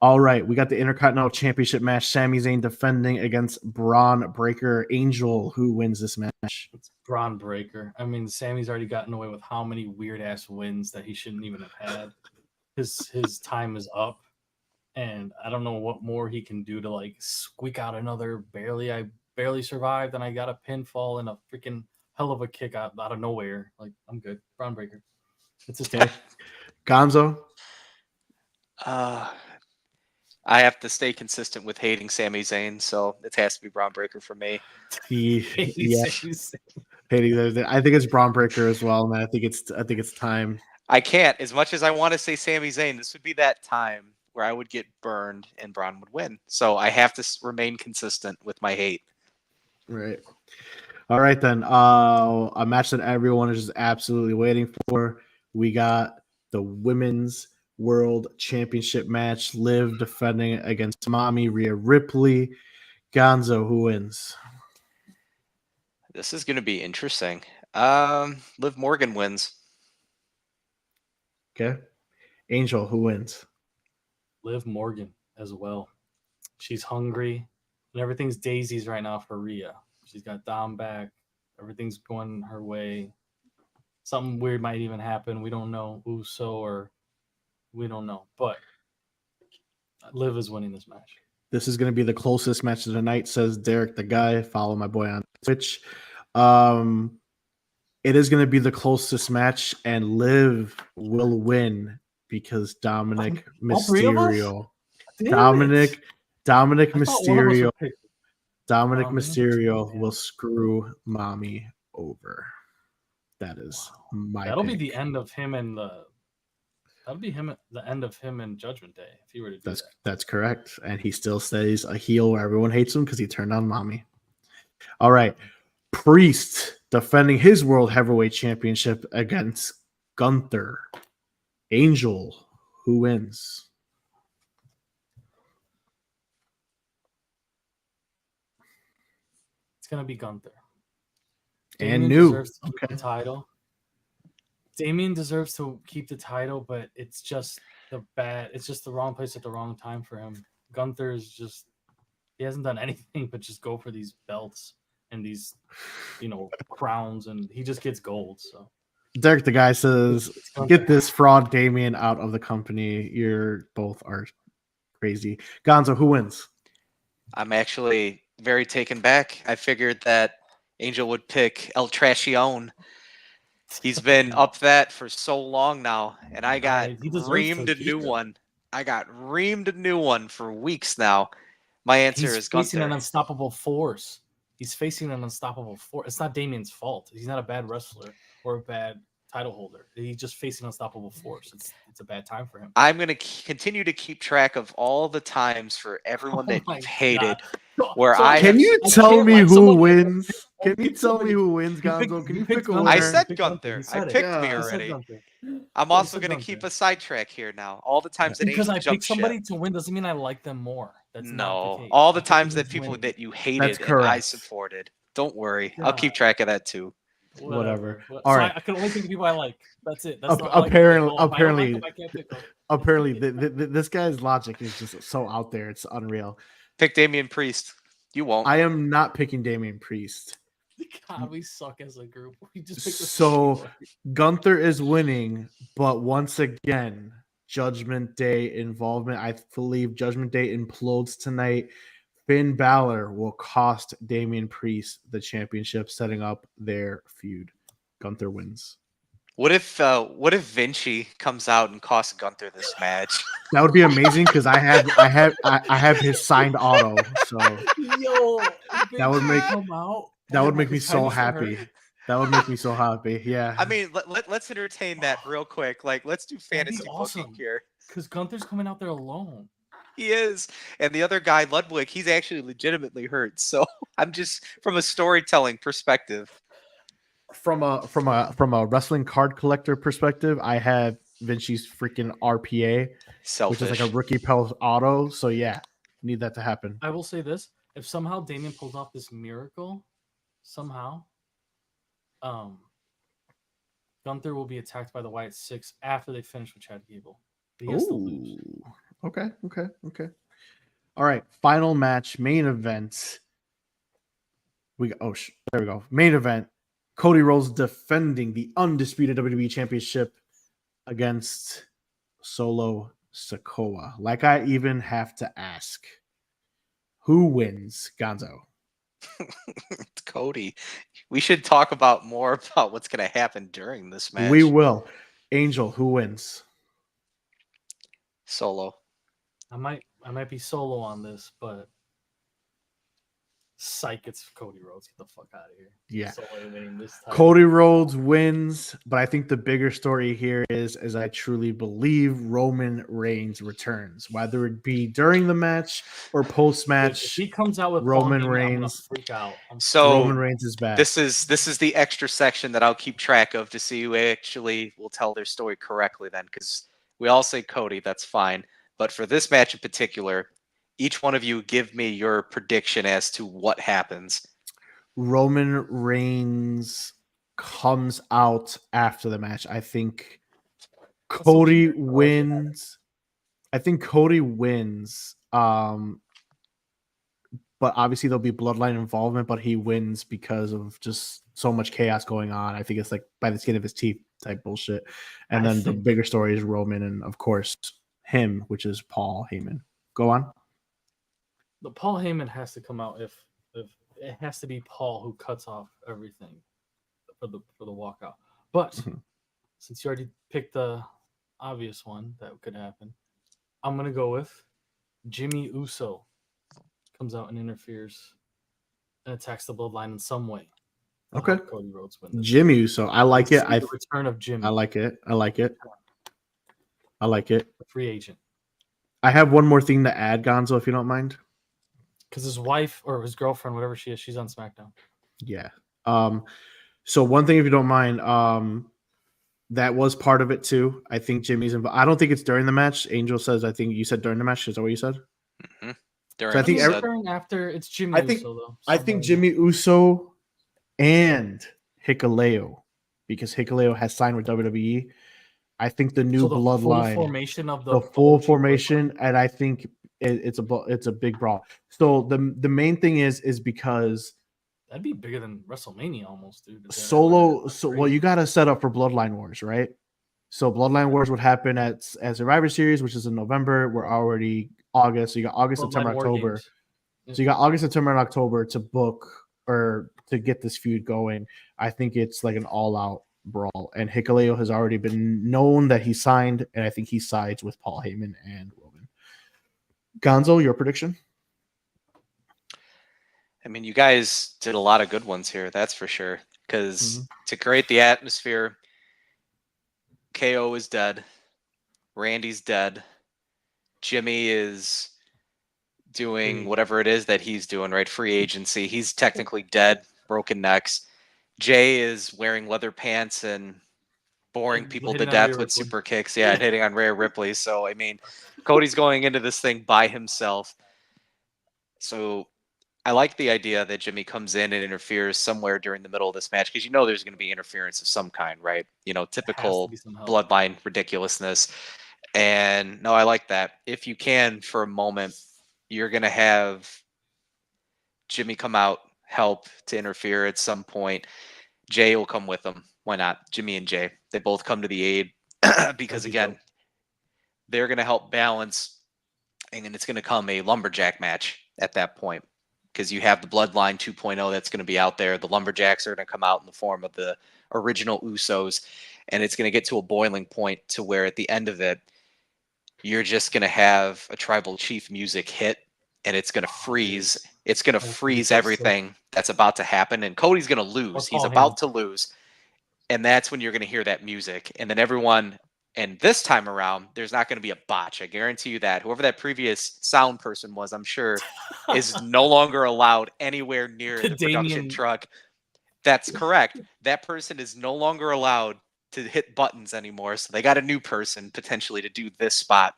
All right, we got the Intercontinental Championship match. Sami Zayn defending against Braun Breaker. Angel, who wins this match?
It's Braun Breaker. I mean, Sammy's already gotten away with how many weird ass wins that he shouldn't even have had. His time is up, and I don't know what more he can do to like squeak out another I barely survived, and I got a pinfall and a freaking hell of a kick out of nowhere. Like, I'm good. Braun Breaker. It's his time.
Gonzo?
I have to stay consistent with hating Sami Zayn, so it has to be Braun Breaker for me.
Yeah. I think it's Braun Breaker as well, man. I think it's time.
I can't. As much as I want to say Sami Zayn, this would be that time where I would get burned and Braun would win. So I have to remain consistent with my hate.
Right. All right, then. A match that everyone is just absolutely waiting for. We got the Women's World Championship match. Liv defending against Mommy Rhea Ripley. Gonzo, who wins?
This is going to be interesting. Liv Morgan wins.
Okay. Angel, who wins?
Liv Morgan as well. She's hungry, and everything's daisies right now for Rhea. She's got Dom back. Everything's going her way. Something weird might even happen. We don't know. We don't know. But Liv is winning this match.
This is going to be the closest match of the night, says Derek the Guy. Follow my boy on Twitch. It is going to be the closest match, and Liv will win because Dominic Mysterio. Dominic Mysterio. Dominic Mysterio will screw Mommy over. That is my.
That'll
pick.
be the end of him and the. That'll be the end of him in Judgment Day if he were to do that.
That's correct, and he still stays a heel where everyone hates him because he turned on Mommy. All right, Priest defending his World Heavyweight Championship against Gunther. Angel, who wins?
It's gonna be Gunther.
And
Damian
new.
deserves to keep the title. Damian deserves to keep the title, but it's just it's just the wrong place at the wrong time for him. Gunther is just he hasn't done anything but just go for these belts and these, crowns, and he just gets gold. So
Derek, the guy says,
It's Gunther.
"Get this fraud Damien out of the company. You're both are crazy." Gonzo, who wins?
I'm actually very taken back. I figured that Angel would pick El Trashion. He's been up that for so long now, and I got
He deserves to
reamed a
keep
new
it.
one. I got reamed a new one for weeks now. My answer
He's
is
facing
Gunther.
an unstoppable force. He's facing an unstoppable force. It's not Damien's fault. He's not a bad wrestler or a bad title holder. He's just facing unstoppable force. It's a bad time for him.
I'm going to continue to keep track of all the times for everyone that
my
you've hated.
God.
Where
So
I
Can
have-
you
I
tell
can't
me
like
who
someone-
wins?
I
Can you
picked
tell me
somebody-
who wins,
you picked-
Gonzo? Can
you
you
picked
pick a
Gunther.
winner?
I said
Pick Gunther.
Gunther.
He said
I
it.
picked
Yeah.
me
He said
already.
Gunther.
I'm
Yeah, he
also
said
going to
Gunther.
keep a sidetrack here now. All the times that
Because
Angel
I picked
jumped
somebody
ship.
to win doesn't mean I like them more. That's not
No,
the case.
all the
I picked
times
him
that
as
people
winning.
that you
That's
hated and I
correct.
supported. Don't worry. I'll keep track of that too.
Whatever.
So
All right.
I can only pick the people I like. That's it. That's all I can
Apparently,
pick. If I don't like
apparently,
them, I can't pick them.
apparently, this guy's logic is just so out there. It's unreal.
Pick Damian Priest. You won't.
I am not picking Damian Priest.
God, we suck as a group. We just picked the
So
same
Gunther is winning, but once again, Judgment Day involvement. I believe Judgment Day implodes tonight. Finn Balor will cost Damian Priest the championship, setting up their feud. Gunther wins.
What if Vinci comes out and costs Gunther this match?
That would be amazing because I have his signed auto. So
Yo,
That would make-
come out.
that
Oh
would
my
make me
God,
so
can I still
happy.
hurt?
That would make me so happy. Yeah.
I mean, let's entertain that real quick. Like, let's do
That'd be
fantasy
awesome.
booking here.
Because Gunther's coming out there alone.
He is, and the other guy, Ludwig, he's actually legitimately hurt. So I'm just from a storytelling perspective.
From a wrestling card collector perspective, I have Vinci's freaking RPA,
Selfish.
which is like a rookie Pell auto. So yeah, need that to happen.
I will say this: if somehow Damian pulls off this miracle, Gunther will be attacked by the Wyatt Six after they finish with Chad Gable. He has to lose.
Ooh. Okay. All right. Final match, main event. There we go. Main event. Cody Rhodes defending the undisputed WWE Championship against Solo Sikoa. Like I even have to ask, who wins, Gonzo?
It's Cody. We should talk about more about what's going to happen during this match.
We will. Angel, who wins?
Solo.
I might be solo on this, but psych, it's Cody Rhodes. Get the fuck out of here.
Yeah.
Solo winning this time.
Cody Rhodes wins, but I think the bigger story here is, as I truly believe, Roman Reigns returns, whether it be during the match or post
If
match.
he comes out with
Roman
Paul Heyman, I'm gonna
Reigns.
freak out.
So
Roman Reigns is back.
this is the extra section that I'll keep track of to see who actually will tell their story correctly then, because we all say Cody, that's fine. But for this match in particular, each one of you give me your prediction as to what happens.
Roman Reigns comes out after the match. I think Cody wins. I think Cody wins. But obviously there'll be bloodline involvement, but he wins because of just so much chaos going on. I think it's like by the skin of his teeth type bullshit. And then the bigger story is Roman and of course him, which is Paul Heyman. Go on.
The Paul Heyman has to come out if it has to be Paul who cuts off everything for the walkout. But since you already picked the obvious one that could happen, I'm gonna go with Jimmy Uso comes out and interferes and attacks the bloodline in some way.
Okay.
Help Cody Rhodes win this.
Jimmy Uso. I like it.
The return of Jimmy.
I like it. I like it. I like it.
The free agent.
I have one more thing to add, Gonzo, if you don't mind.
Because his wife or his girlfriend, whatever she is, she's on SmackDown.
Yeah. So one thing, if you don't mind, that was part of it too. I think Jimmy's involved. I don't think it's during the match. Angel says, I think you said during the match. Is that what you said?
During during
So I
what
think
you
He's
said.
returning after it's Jimmy
I think-
Uso, though.
I
so
think
maybe.
Jimmy Uso and Hikuleo, because Hikuleo has signed with WWE. I think the new
So the full
bloodline,
formation of
the
the
full
OG
formation, and I think it's a big brawl. So the main thing is because
that'd be bigger than WrestleMania almost, dude. if that ever
Solo.
happened. That's
So well,
crazy.
you got to set up for Bloodline Wars, right? So Bloodline Wars would happen at Survivor Series, which is in November. We're already August. So you got August, September,
Bloodline War
October.
Games.
So you got August, September, and October to book or to get this feud going. I think it's like an all-out brawl. And Hikuleo has already been known that he signed, and I think he sides with Paul Heyman and Roman. Gonzo, your prediction?
I mean, you guys did a lot of good ones here, that's for sure. Because
Mhm.
to create the atmosphere, KO is dead, Randy's dead, Jimmy is doing
Free.
whatever it is that he's doing, right? Free agency. He's technically dead, broken necks. Jay is wearing leather pants and boring
And
people to
hitting on Rhea
death with
Ripley.
super kicks. Yeah, and hitting on Rhea Ripley. So, I mean, Cody's going into this thing by himself. So I like the idea that Jimmy comes in and interferes somewhere during the middle of this match because you know there's going to be interference of some kind, right? You know,
Has to
typical
be some help.
bloodline ridiculousness. And no, I like that. If you can, for a moment, you're going to have Jimmy come out, help to interfere at some point. Jay will come with them. Why not? Jimmy and Jay. They both come to the aid because,
That'd be
again,
dope.
they're going to help balance, and it's going to come a lumberjack match at that point because you have the Bloodline 2.0 that's going to be out there. The lumberjacks are going to come out in the form of the original Usos, and it's going to get to a boiling point to where at the end of it, you're just going to have a tribal chief music hit, and it's going to freeze. It's going to
That's gonna be
freeze
so sick.
everything that's about to happen, and Cody's going to lose. He's
Paul
about
Heyman.
to lose, and that's when you're going to hear that music, and then everyone. And this time around, there's not going to be a botch. I guarantee you that. Whoever that previous sound person was, I'm sure, is no longer allowed anywhere near
The
the production
Damien-
truck. That's correct. That person is no longer allowed to hit buttons anymore. So they got a new person potentially to do this spot.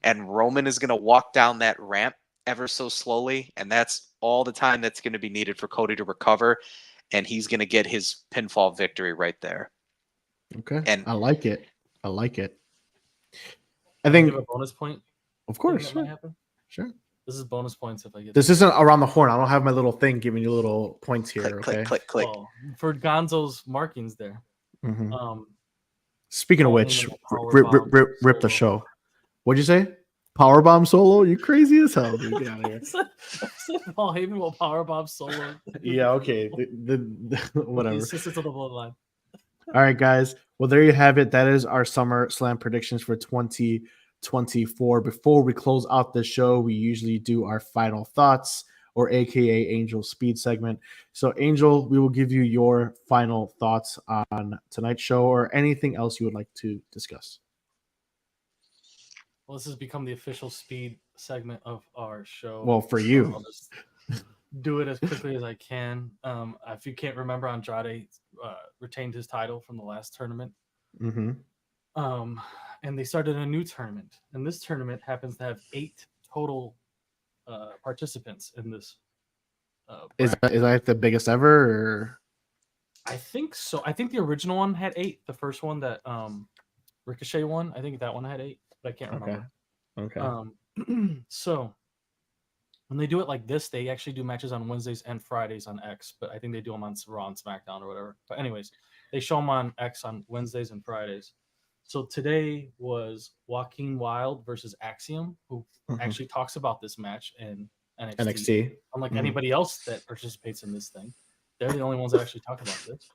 And Roman is going to walk down that ramp ever so slowly. And that's all the time that's going to be needed for Cody to recover. And he's going to get his pinfall victory right there.
Okay.
And
I like it. I like it. I
Can I
think,
give a bonus point.
of
thing
course,
that might
sure.
happen?
Sure.
This is bonus points if I get
This isn't around the horn. I don't have my little thing giving you little points here.
click,
Okay.
click, click, click.
Well, for Gonzo's markings there.
Mhm. Speaking of
Paul
which,
Heyman will
rip the
powerbomb
show. What'd you say? Powerbomb Solo? You crazy as hell, dude. Get out of here.
Paul Heyman will powerbomb Solo.
Yeah, okay. Whatever.
The assistants of the bloodline.
All right, guys. Well, there you have it. That is our SummerSlam predictions for 2024. Before we close out the show, we usually do our final thoughts, or AKA Angel Speed segment. So, Angel, we will give you your final thoughts on tonight's show or anything else you would like to discuss.
Well, this has become the official speed segment of our show.
Well, for
So
you.
I'll just do it as quickly as I can. If you can't remember, Andrade retained his title from the last tournament.
Mm-hmm.
And they started a new tournament. And this tournament happens to have 8 total participants in this.
Is that the biggest ever? Or?
I think so. I think the original one had 8. The first one that Ricochet won, I think that one had 8, but I can't remember.
Okay.
So when they do it like this, they actually do matches on Wednesdays and Fridays on X, but I think they do them on Raw and SmackDown or whatever. But anyways, they show them on X on Wednesdays and Fridays. So today was Joaquin Wilde versus Axiom, who actually talks about this match in NXT. Unlike anybody else that participates in this thing, they're the only ones that actually talk about this.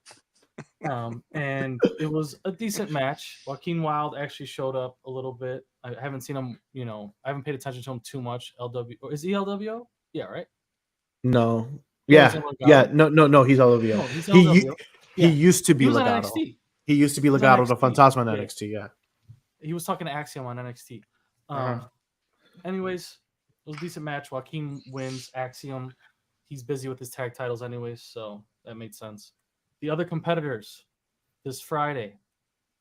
And it was a decent match. Joaquin Wilde actually showed up a little bit. I haven't seen him, I haven't paid attention to him too much. Is he LWO? Yeah, right?
No.
Yeah,
Yeah. No. He's LWO.
No, he's LWO.
He used to be
He was on
Legato.
NXT.
He used to be
He was on
Legato to
NXT.
Fantasma in
Yeah.
NXT. Yeah.
He was talking to Axiom on NXT. Anyways, it was a decent match. Joaquin wins. Axiom, he's busy with his tag titles anyways, so that made sense. The other competitors this Friday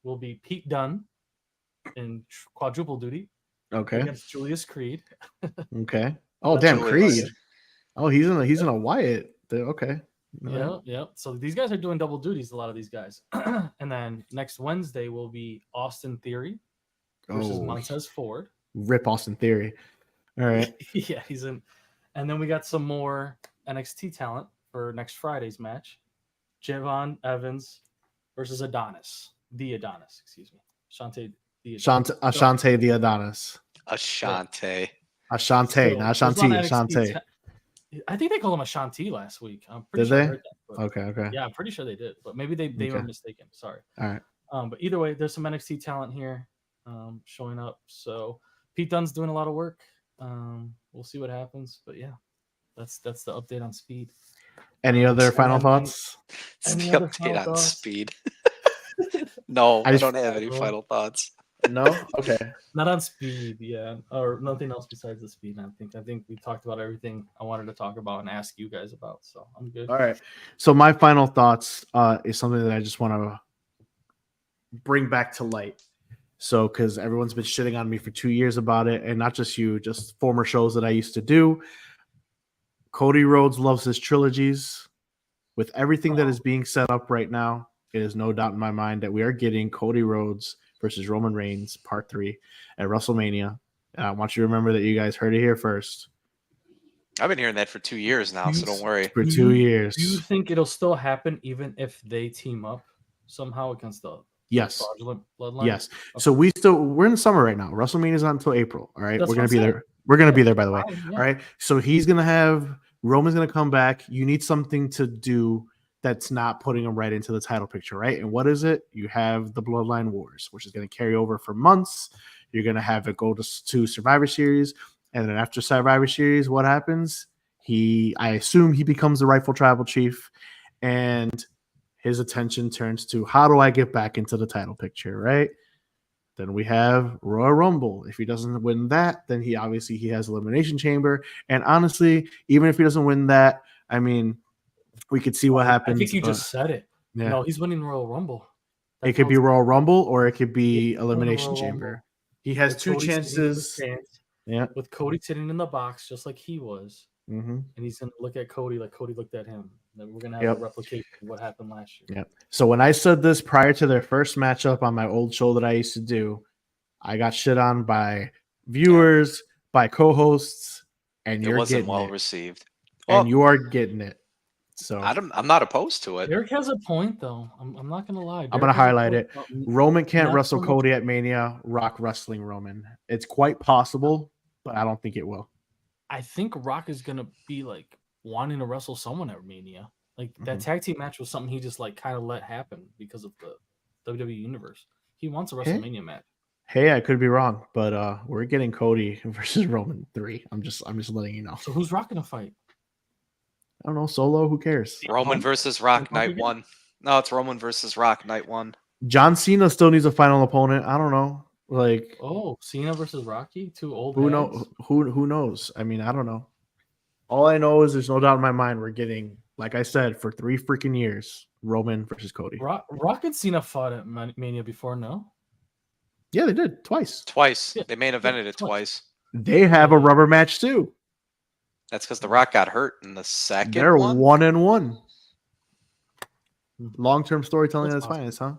will be Pete Dunne in quadruple duty
Okay.
against Julius Creed.
Okay. Oh,
That's
damn,
Julius.
Creed. Oh, he's in a Wyatt. Okay.
Yeah, yeah. So these guys are doing double duties, a lot of these guys. And then next Wednesday will be Austin Theory versus
Oh,
Montez Ford.
rip Austin Theory. All right.
Yeah, he's in. And then we got some more NXT talent for next Friday's match. Javon Evans versus Adonis. The Adonis, excuse me. Shantae the Adonis.
Ashante the Adonis.
Ashante.
Ashante, not
there's a lot
Ashanti.
of NXT
Ashante.
I think they called him Ashanti last week. I'm pretty
Did
sure I
they?
heard that. But
Okay.
yeah, I'm pretty sure they did. But maybe they were
Okay.
mistaken. Sorry.
All right.
But either way, there's some NXT talent here showing up. So Pete Dunne's doing a lot of work. We'll see what happens. But yeah, that's the update on Speed.
Any other final
then-
thoughts?
It's
Any
the
other
update
final
on
thoughts?
Speed. No,
I
I
just-
don't have any
Well,
final thoughts.
No. Okay.
Not on Speed, yeah, or nothing else besides the Speed. I think we talked about everything I wanted to talk about and ask you guys about. So I'm good.
All right. So my final thoughts is something that I just want to bring back to light. So, because everyone's been shitting on me for 2 years about it, and not just you, just former shows that I used to do. Cody Rhodes loves his trilogies. With everything that is being set up right now, it is no doubt in my mind that we are getting Cody Rhodes versus Roman Reigns Part 3 at WrestleMania. And I want you to remember that you guys heard it here first.
I've been hearing that for 2 years now, so don't worry.
For 2 years.
Do you think it'll still happen even if they team up somehow against the
Yes.
fraudulent bloodline?
Yes. So we're in the summer right now. WrestleMania is not until April. All right.
That's
We're
what
gonna
I'm
be
saying.
there. We're gonna be there, by the way.
Fine, yeah.
All right. So Roman's gonna come back. You need something to do that's not putting him right into the title picture, right? And what is it? You have the Bloodline Wars, which is gonna carry over for months. You're gonna have it go to Survivor Series, and then after Survivor Series, what happens? I assume he becomes the rightful tribal chief, and his attention turns to how do I get back into the title picture, right? Then we have Royal Rumble. If he doesn't win that, then he has Elimination Chamber. And honestly, even if he doesn't win that, I mean, we could see what happens.
I think you
but,
just said it.
yeah.
No, he's winning Royal Rumble.
It could be Royal Rumble or it could be
Yeah,
Elimination
Royal
Chamber.
Rumble.
He has
With
2
Cody sitting in the
chances.
stands,
Yeah.
with Cody sitting in the box just like he was,
Mm-hmm.
and he's gonna look at Cody like Cody looked at him. Then we're gonna have
Yep.
a replication of what happened last year.
Yep. So when I said this prior to their first matchup on my old show that I used to do, I got shit on by viewers, by co-hosts, and
It
you're
wasn't
getting
well
it.
received.
And
Well,
you are getting it. So
I'm not opposed to it.
Eric has a point though. I'm not gonna lie.
I'm gonna
Derek has a
highlight
point
it.
about
Roman can't
not
wrestle
so much-
Cody at Mania, Rock wrestling Roman. It's quite possible, but I don't think it will.
I think Rock is gonna be like wanting to wrestle someone at Mania. Like that
Mhm.
tag team match was something he just like kind of let happen because of the WWE universe. He wants a
Okay.
WrestleMania match.
Hey, I could be wrong, but we're getting Cody versus Roman 3. I'm just letting you know.
So who's Rock gonna fight?
I don't know, Solo, who cares?
Roman
Punk?
versus Rock
Punk
night
again?
1. No, it's Roman versus Rock night 1.
John Cena still needs a final opponent. I don't know. Like
Oh, Cena versus Rocky, two old
who
hags?
know who knows? I mean, I don't know. All I know is there's no doubt in my mind we're getting, like I said, for 3 freaking years, Roman versus Cody.
Rock and Cena fought at Mania before, no?
Yeah, they did twice.
Twice.
Yeah,
They main evented it
twice.
twice.
They have a rubber match too.
That's because The Rock got hurt in the second
They're
one.
1-1. Long-term storytelling at
That's
its finest, huh?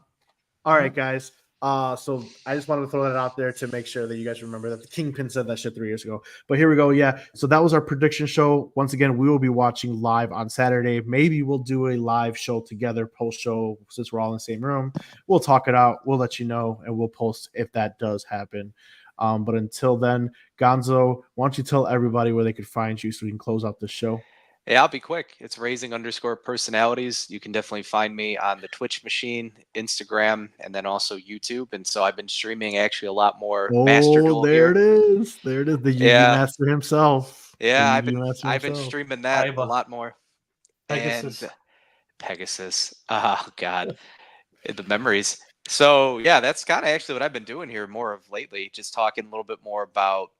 All right, guys. So I just wanted to throw that out there to make sure that you guys remember that the Kingpin said that shit 3 years ago. But here we go. Yeah. So that was our prediction show. Once again, we will be watching live on Saturday. Maybe we'll do a live show together, post show, since we're all in the same room. We'll talk it out. We'll let you know, and we'll post if that does happen. But until then, Gonzo, why don't you tell everybody where they could find you so we can close out the show?
Yeah, I'll be quick. It's raising_personalities. You can definitely find me on the Twitch machine, Instagram, and then also YouTube. And so I've been streaming actually a lot more Master Duel
there
here.
it is. There it is. The Yugi
Yeah.
Master himself.
Yeah,
The
I've
Yugi Master
been
himself.
streaming that
Aiba.
a lot more.
Pegasus.
And Pegasus. Oh God, the memories. So yeah, that's kind of actually what I've been doing here more of lately. Just talking a little bit more about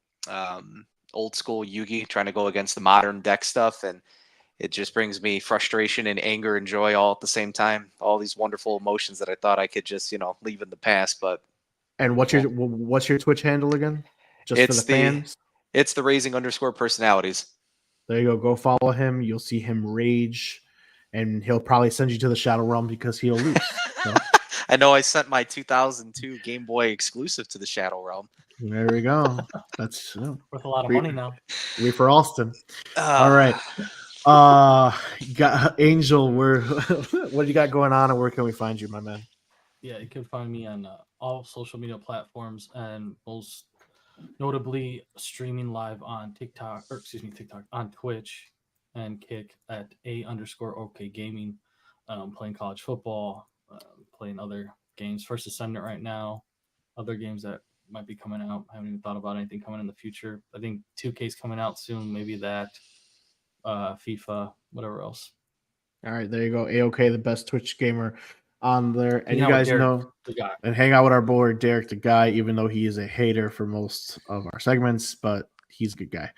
old school Yugi, trying to go against the modern deck stuff, and it just brings me frustration and anger and joy all at the same time. All these wonderful emotions that I thought I could just leave in the past. But
And what's your Twitch handle again? Just for
It's
the fans.
It's the raising_personalities.
There you go. Go follow him. You'll see him rage, and he'll probably send you to the Shadow Realm because he'll lose. So,
I know I sent my 2002 Game Boy exclusive to the Shadow Realm.
there we go. That's
Worth a lot of
Wait.
money now.
wait for Austin. All right. Got Angel. What do you got going on, and where can we find you, my man?
Yeah, you can find me on all social media platforms, and most notably streaming live on TikTok, on Twitch and Kick at _OK Gaming. Playing college football, playing other games. First Ascendant right now. Other games that might be coming out. I haven't even thought about anything coming in the future. I think 2K's coming out soon. Maybe that. FIFA, whatever else.
All right, there you go. AOK, the best Twitch gamer on there. And
Hang
you
out with
guys
Derek,
know,
the guy.
and hang out with our boy Derek the guy, even though he is a hater for most of our segments, but he's a good guy.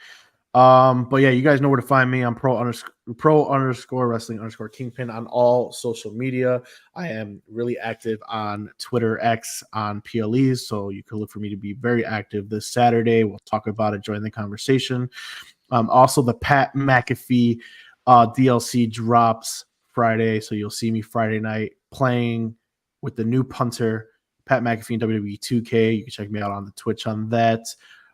But yeah, you guys know where to find me. I'm pro_wrestling_Kingpin on all social media. I am really active on Twitter X on PLEs, so you can look for me to be very active this Saturday. We'll talk about it, join the conversation. Also, the Pat McAfee DLC drops Friday, so you'll see me Friday night playing with the new punter, Pat McAfee in WWE 2K. You can check me out on the Twitch on that.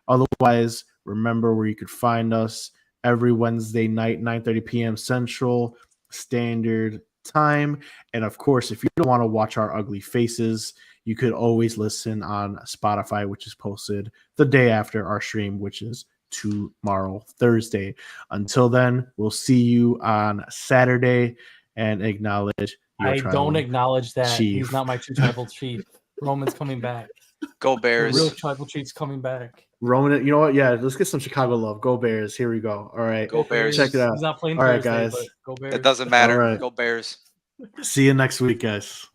Otherwise, remember where you could find us every Wednesday night, 9:30 p.m. Central Standard Time. And of course, if you don't want to watch our ugly faces, you could always listen on Spotify, which is posted the day after our stream, which is tomorrow, Thursday. Until then, we'll see you on Saturday and acknowledge your
I don't acknowledge that.
chief.
He's not my true tribal chief. Roman's coming back.
Go
The
Bears.
real tribal chief's coming back.
Roman, you know what? Yeah, let's get some Chicago love. Go Bears. Here we go. All right.
Go Bears.
Check it out.
He's not playing
All right,
Thursday,
guys.
but go Bears.
It doesn't matter.
All right.
Go Bears.
See you next week, guys.